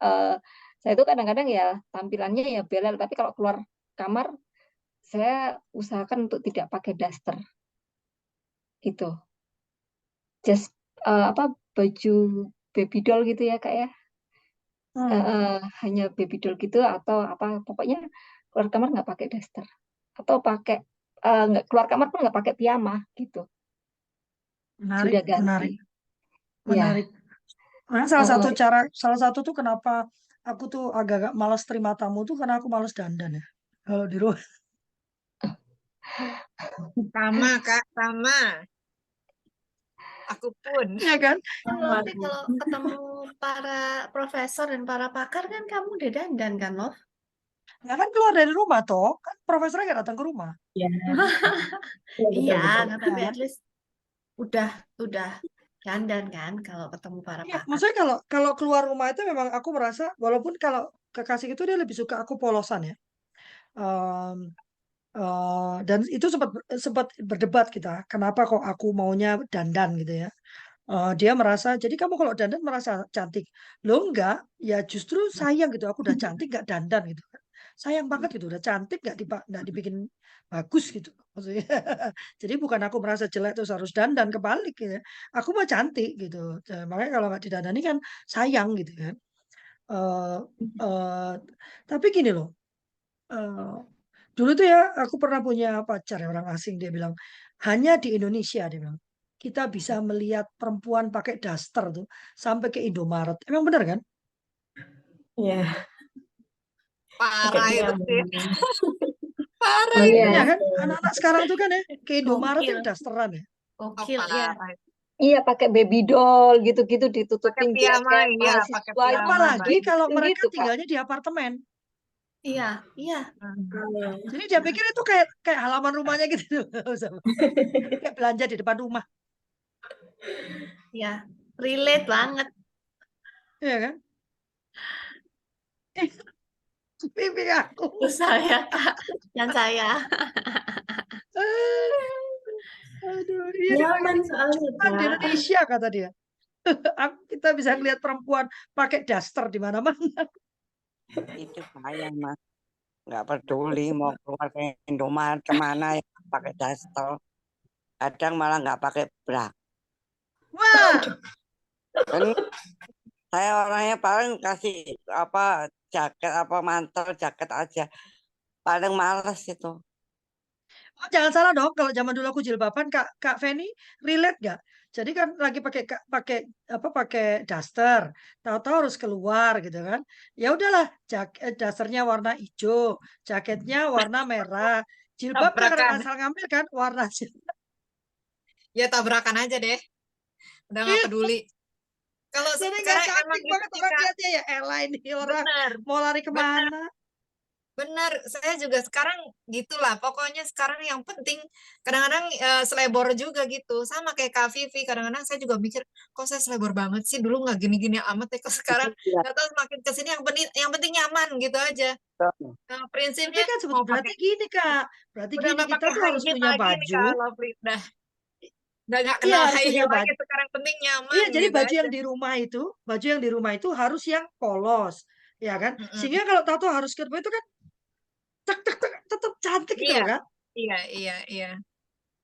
itu kadang-kadang ya tampilannya ya belal, tapi kalau keluar kamar saya usahakan untuk tidak pakai daster itu. Just apa baju baby doll gitu ya Kak ya. Hmm. Hanya baby doll gitu atau apa pokoknya keluar kamar nggak pakai daster atau pakai nggak keluar kamar pun nggak pakai piyama gitu. Menarik, Sudah ganti. menarik, Ya. menarik. Nah, salah satu tuh kenapa aku tuh agak-agak malas terima tamu tuh karena aku malas dandan ya. Kalau di rumah, Sama, Kak, sama. Aku pun. ya kan? Tapi kalau ketemu para profesor dan para pakar kan kamu udah dandan kan, Loh? Nggak kan keluar dari rumah toh, kan profesornya nggak datang ke rumah. Ya, Iya, betul. nah, tapi Ya at least udah dandan kan kalau ketemu para Iya, pakar. maksudnya kalau keluar rumah itu memang aku merasa walaupun kalau kekasih itu dia lebih suka aku polosan ya. Em, dan itu sempat berdebat kita, kenapa kok aku maunya dandan gitu ya. Dia merasa, jadi kamu kalau dandan merasa cantik. Lo enggak, ya justru sayang gitu. Aku udah cantik nggak dandan gitu. Sayang banget gitu, udah cantik nggak dibikin bagus gitu. Maksudnya, jadi bukan aku merasa jelek terus harus dandan, kebalik gitu. Aku mah cantik gitu. Makanya kalau nggak didandani kan sayang gitu kan. Eh, eh, tapi gini loh, eh, dulu tuh ya aku pernah punya pacar ya, orang asing, dia bilang hanya di Indonesia dia bilang kita bisa melihat perempuan pakai daster tuh sampai ke Indomaret. Emang benar kan? Ya, pakai Parah itu piyama. sih. Parah Oh itu. iya, Iya kan? betul. Anak-anak sekarang tuh kan ya ke Indomaret Gokil, itu dasteran ya. Oh, gokil ya. parah. Iya pakai baby doll gitu-gitu Pakai ditutupin biar piyama, kayak iya, pakai mahasiswa itu piyama. Apalagi Baik. kalau mereka gitu Kak. tinggalnya di apartemen. Iya, iya. Iya. Jadi dia pikir itu kayak halaman rumahnya gitu. Kayak belanja di depan rumah. Ya, relate banget. Iya kan? Pipi aku. Terus saya, Kak, dan saya. Aduh, iya dia Nyaman pakai soalnya, cuman di Kak. Indonesia kata dia. Kita bisa lihat perempuan pakai daster di mana-mana. Itu saya Mas, nggak peduli mau keluar ke Indomaret kemana ya pakai daster. Kadang malah nggak pakai bra. Wah, Dan saya orangnya paling kasih apa jaket apa mantel jaket aja. Paling males itu. oh, jangan salah dong. Kalau zaman dulu aku jilbaban, Kak Feni, relate nggak? Jadi kan lagi pakai daster, tahu-tahu harus keluar gitu kan? Ya udahlah, dasternya warna hijau, jaketnya warna merah, jilbabnya karena Tabrakan. asal ngambil kan warna Ya tabrakan aja deh. Udah nggak peduli. Kalau jadi nggak sekarang emang cantik gitu banget sih, orang Kak. lihatnya ya. Elah ini orang Bener, mau lari kemana? bener. Saya juga sekarang gitulah. Pokoknya sekarang yang penting kadang-kadang selebor juga gitu. Sama kayak Kak Vivi. Kadang-kadang saya juga mikir, kok saya selebor banget sih. Dulu nggak gini-gini amat ya. Kok sekarang Iya, nggak tahu semakin kesini yang penting nyaman gitu aja. betul. Nah, Tapi prinsipnya kan mau berarti pakai gini Kak, berarti udah gini nggak kita pakai tuh high harus heels punya lagi nih baju. Kak Lovely. Udah nggak Iya kenal harus high punya heel lagi. baju. Sekarang penting nyaman Iya, jadi gitu baju aja. yang di rumah itu, baju yang di rumah itu harus yang polos, ya kan? Mm-mm. Sehingga kalau tato harus ketemu itu kan tetap cantik gitu Iya, loh, Kak. iya, iya, iya,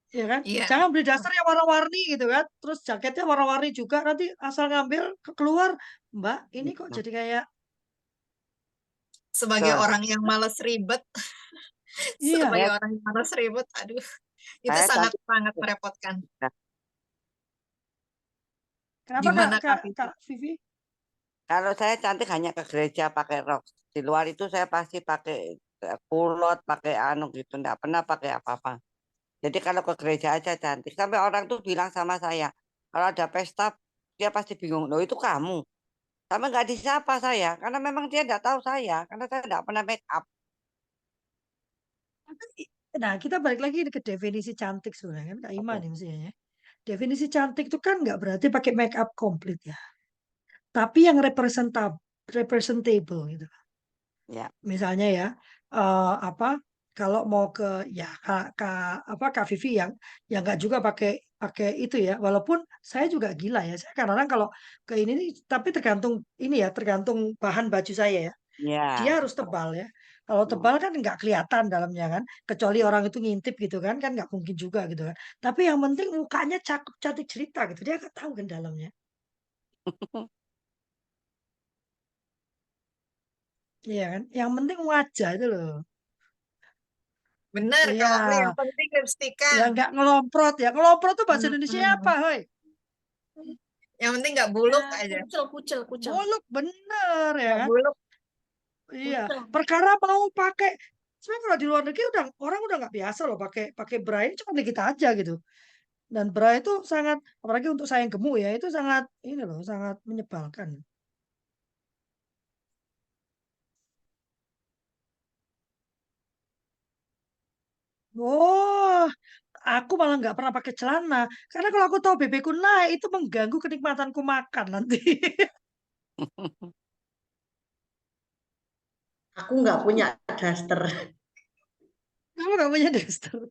Ya kan? iya. Jangan beli daster yang warna-warni gitu kan. Terus jaketnya warna-warni juga nanti asal ngambil keluar, Mbak, ini kok jadi kayak Sebagai Betul. orang yang males ribet, iya. sebagai Saya, orang yang males ribet, aduh, itu saya sangat cantik. sangat merepotkan. Kenapa Gimana Kak Vivi? Kak Vivi? Kalau saya cantik hanya ke gereja pakai rok. Di luar itu saya pasti pakai kulot, pakai anu gitu. Nggak pernah pakai apa-apa. Jadi kalau ke gereja aja cantik. Sampai orang tuh bilang sama saya, kalau ada pesta, dia pasti bingung. Loh itu kamu. Sama nggak disapa saya. Karena memang dia nggak tahu saya. Karena saya nggak pernah make up. Nah, kita balik lagi ke definisi cantik sebenarnya kan Kak Ima nih mestinya ya. Definisi cantik itu kan nggak berarti pakai make up komplit ya. Tapi yang representable gitu. Ya. Misalnya ya, apa kalau mau ke ya Kak Vivi yang nggak juga pakai pakai itu ya. Walaupun saya juga gila ya. Saya kadang-kadang kalau ke ini nih, tapi tergantung ini ya, tergantung bahan baju saya ya. Dia Ya. harus tebal ya. Kalau tebal kan nggak kelihatan dalamnya kan. Kecuali orang itu ngintip gitu kan nggak mungkin juga gitu kan. Tapi yang penting mukanya cakep, cantik cerita gitu. Dia nggak tahu kan dalamnya. Iya kan. Yang penting wajah itu loh. Bener Iya. Kak Lovely, yang penting lipstikan. Ya nggak ngelomprot ya. Ngelomprot tuh bahasa Indonesia apa, Mm-mm. hoi? Yang penting nggak buluk Ya, aja. kucel. Buluk bener ya Nggak kan? buluk. Iya. Kucel. Perkara mau pakai sebenarnya kalau di luar negeri udah orang udah nggak biasa loh pakai pakai bra ini cuma kita aja gitu. Dan bra itu sangat apalagi untuk saya yang gemuk ya itu sangat ini loh sangat menyebalkan. Oh, aku malah nggak pernah pakai celana karena kalau aku tahu BB-ku naik itu mengganggu kenikmatanku makan nanti. Aku nggak punya daster. Kamu nggak punya daster.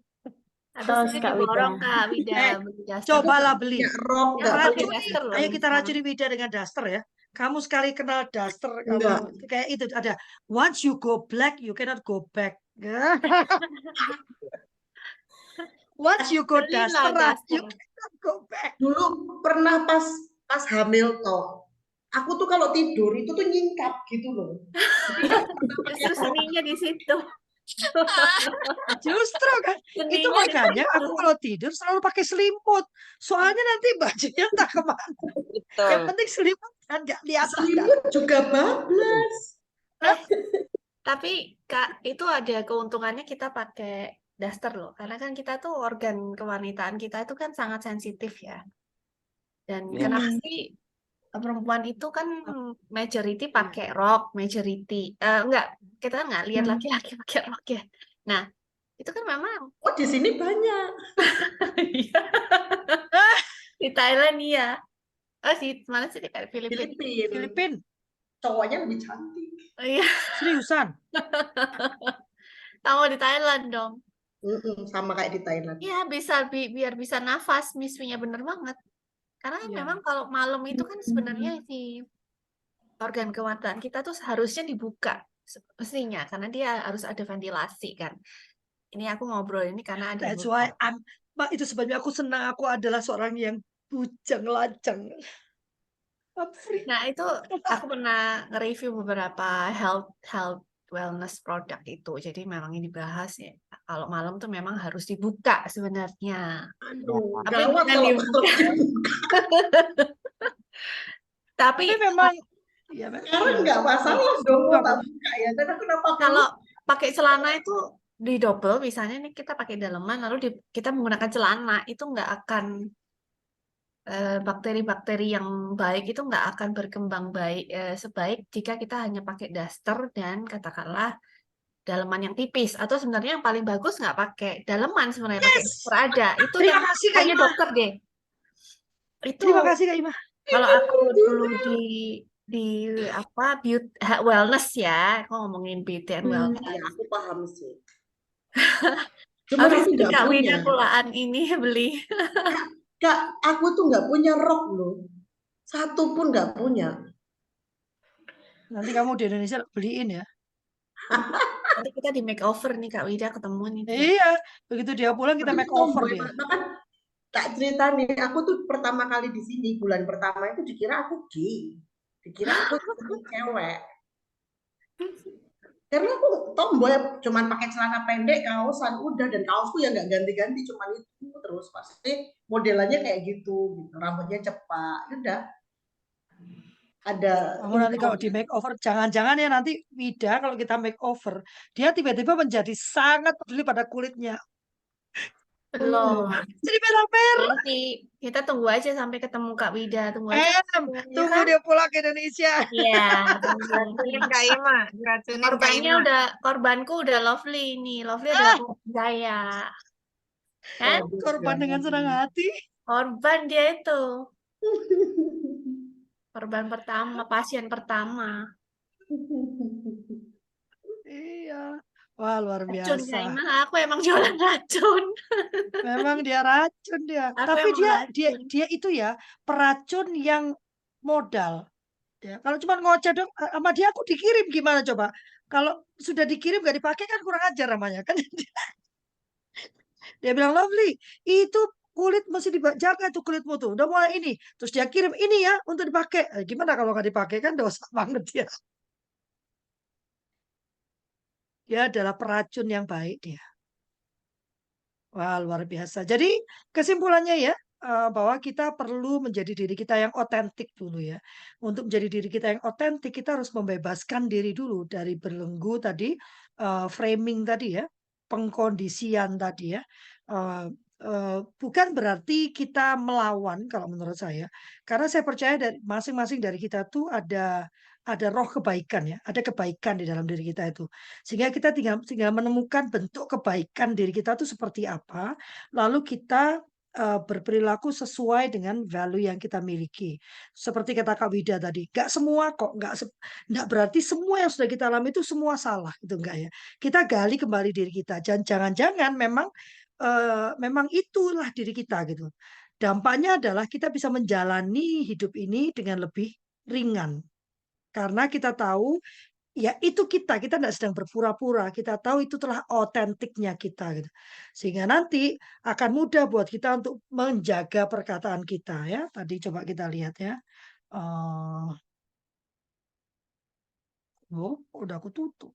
Habis Tos ini Kak Wida. diborong Kak Wida Eh, beli daster. Aku nggak cobalah beli. punya rok, Yang nggak pakai punya Racuni, daster loh ayo yang kita sekarang. racuni Wida dengan daster ya. Kamu sekali kenal daster, enggak. kamu kayak itu ada. Once you go black, you cannot go back. Once you go Belilah dasteran, you daster. cannot go back. Dulu pernah pas hamil toh. Aku tuh kalau tidur itu tuh nyingkap gitu loh. Jadi nggak pernah pakai Justru rok. seninya di situ. Justru kan, itu Seninya di makanya situ. aku kalau tidur selalu pakai selimut. Soalnya nanti bajunya entah kemana. Yang Betul. penting selimut kan nggak kelihatan. Selimut juga bablas. Tapi Kak, itu ada keuntungannya kita pakai daster loh. Karena kan kita tuh organ kewanitaan kita itu kan sangat sensitif ya. Dan Ya. kenapa sih perempuan itu kan majority pakai rok, majority. Enggak, kita kan nggak lihat laki-laki pakai rok ya. Nah, itu kan memang Oh di sini banyak. iya. Di Thailand iya. Oh, di mana sih di Filipina? Filipin, Cowoknya lebih cantik. Oh, iya, seriusan. tahu di Thailand dong. Sama kayak di Thailand. Iya, bisa biar bisa nafas, miswinya bener banget. Karena Iya. memang kalau malam itu kan sebenarnya si organ kewatan kita tuh seharusnya dibuka mestinya karena dia harus ada ventilasi kan. Ini aku ngobrol ini karena ada That's why beberapa. itu sebabnya aku senang aku adalah seorang yang bujang lajang. I'm free. Nah, itu aku pernah nge-review beberapa health wellness product itu. Jadi memang ini dibahas ya. Kalau malam tuh memang harus dibuka sebenarnya. Aduh, Tapi gawat bukan kalau dibuka. Tapi Tapi memang ya sekarang nggak masalah dong mau tak buka ya. Karena kenapa aku kalau pakai celana itu di double, misalnya nih kita pakai daleman lalu kita menggunakan celana itu nggak akan bakteri-bakteri yang baik itu nggak akan berkembang baik sebaik jika kita hanya pakai daster dan katakanlah daleman yang tipis atau sebenarnya yang paling bagus nggak pakai daleman sebenarnya pakai Yes. daster aja itu Terima yang kasih Kak hanya Ima. dokter deh itu Terima kasih Kak Ima. kalau aku dulu di apa beauty wellness ya aku ngomongin beauty and wellness ya aku paham sih. Cuman habis aku itu nggak Kak punya. Wida kulaan ini beli Kak, aku tuh nggak punya rok loh. Satu pun nggak punya. Nanti kamu di Indonesia beliin ya. nanti kita di makeover nih Kak Wida ketemu nih Iya, begitu dia pulang kita Tapi make over tomboy, dia. bahkan tak cerita nih, aku tuh pertama kali di sini bulan pertama itu dikira aku gay, dikira aku cewek. Karena aku tomboy, cuman pakai celana pendek, kaosan udah, dan kaosku ya nggak ganti-ganti, cuman itu terus pasti modelannya kayak gitu, rambutnya cepat, udah. Ada Kamu nanti kalau di make over, jangan-jangan ya nanti Wida kalau kita make over, dia tiba-tiba menjadi sangat peduli pada kulitnya. belum Jadi merah-merah. nanti kita tunggu aja sampai ketemu Kak Wida tunggu aja ya Tunggu kan dia pulang ke Indonesia. iya tunggu. Diracunin Kak Ima, diracunin Kak Korbannya Ima. korbanku udah Lovely nih. Lovely adalah korban saya. Kan? Korban dengan senang hati. Korban dia itu. Korban pertama, pasien pertama. Iya. Wah, luar Racun biasa. Kak Ima, aku emang jualan racun. Memang dia racun dia. Aku Tapi emang racun. dia itu ya peracun yang modal. Ya, kalau cuma ngoceh dong sama dia aku dikirim gimana coba? Kalau sudah dikirim nggak dipakai kan kurang ajar namanya kan. Dia bilang Lovely, itu kulit mesti dijaga tuh kulitmu tuh. Udah mulai ini. Terus dia kirim ini ya untuk dipakai. Gimana kalau nggak dipakai kan dosa banget dia. Dia adalah peracun yang baik dia. Wah, luar biasa. Jadi kesimpulannya ya, bahwa kita perlu menjadi diri kita yang otentik dulu ya. Untuk menjadi diri kita yang otentik, kita harus membebaskan diri dulu dari belenggu tadi, framing tadi ya, pengkondisian tadi ya. Bukan berarti kita melawan kalau menurut saya. Karena saya percaya dari masing-masing dari kita tuh ada roh kebaikan ya, ada kebaikan di dalam diri kita itu. Sehingga kita tinggal menemukan bentuk kebaikan diri kita tuh seperti apa, lalu kita berperilaku sesuai dengan value yang kita miliki. Seperti kata Kak Wida tadi, nggak semua kok, nggak berarti semua yang sudah kita alami itu semua salah, itu enggak ya. Kita gali kembali diri kita, dan jangan-jangan memang itulah diri kita gitu. Dampaknya adalah kita bisa menjalani hidup ini dengan lebih ringan. Karena kita tahu ya itu kita tidak sedang berpura-pura, kita tahu itu telah otentiknya kita gitu. Sehingga nanti akan mudah buat kita untuk menjaga perkataan kita ya. Tadi coba kita lihat ya. Eh, udah aku tutup.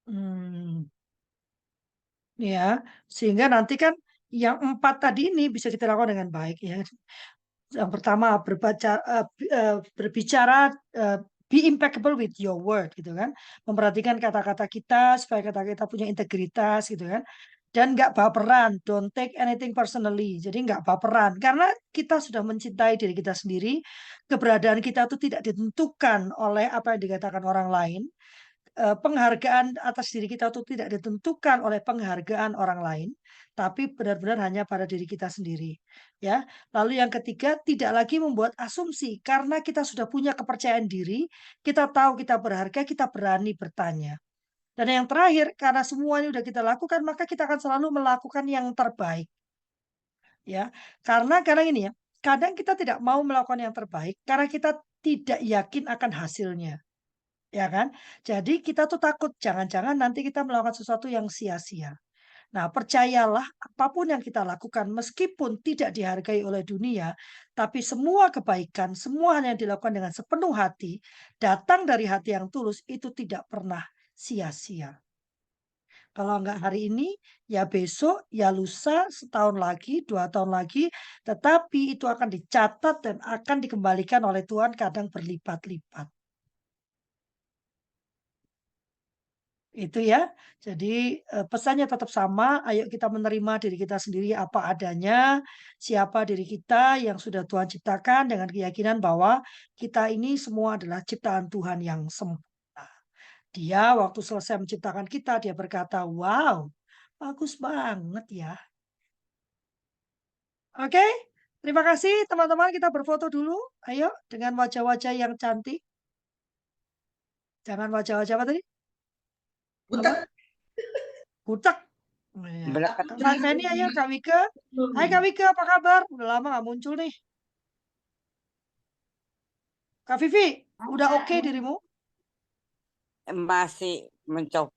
Hmm, ya, sehingga nanti kan yang 4 tadi ini bisa kita lakukan dengan baik ya. Yang pertama berbicara be impeccable with your word gitu kan, memperhatikan kata-kata kita supaya kata kita punya integritas gitu kan, dan nggak baperan, don't take anything personally, jadi nggak baperan karena kita sudah mencintai diri kita sendiri, keberadaan kita itu tidak ditentukan oleh apa yang dikatakan orang lain. Penghargaan atas diri kita itu tidak ditentukan oleh penghargaan orang lain, tapi benar-benar hanya pada diri kita sendiri. Ya, lalu yang ketiga, tidak lagi membuat asumsi karena kita sudah punya kepercayaan diri, kita tahu kita berharga, kita berani bertanya. Dan yang terakhir, karena semua ini udah kita lakukan, maka kita akan selalu melakukan yang terbaik. Ya, karena ini ya, kadang kita tidak mau melakukan yang terbaik karena kita tidak yakin akan hasilnya. Ya kan? Jadi kita tuh takut jangan-jangan nanti kita melakukan sesuatu yang sia-sia. Nah, percayalah apapun yang kita lakukan meskipun tidak dihargai oleh dunia, tapi semua kebaikan, semua hal yang dilakukan dengan sepenuh hati, datang dari hati yang tulus itu tidak pernah sia-sia. Kalau enggak hari ini, ya besok, ya lusa, setahun lagi, 2 tahun lagi, tetapi itu akan dicatat dan akan dikembalikan oleh Tuhan kadang berlipat-lipat. Itu ya. Jadi pesannya tetap sama, ayo kita menerima diri kita sendiri apa adanya, siapa diri kita yang sudah Tuhan ciptakan dengan keyakinan bahwa kita ini semua adalah ciptaan Tuhan yang sempurna. Dia waktu selesai menciptakan kita, dia berkata, wow, bagus banget ya. Oke, terima kasih teman-teman, kita berfoto dulu. Ayo, dengan wajah-wajah yang cantik. Jangan wajah-wajah apa tadi? Butek. Apa? Butek. Ya. Belakat. Kak Feni, ayo Kak Wike. Hai Kak Wike, apa kabar? Udah lama nggak muncul nih. Kak Vivi, udah oke dirimu? Masih mencoba.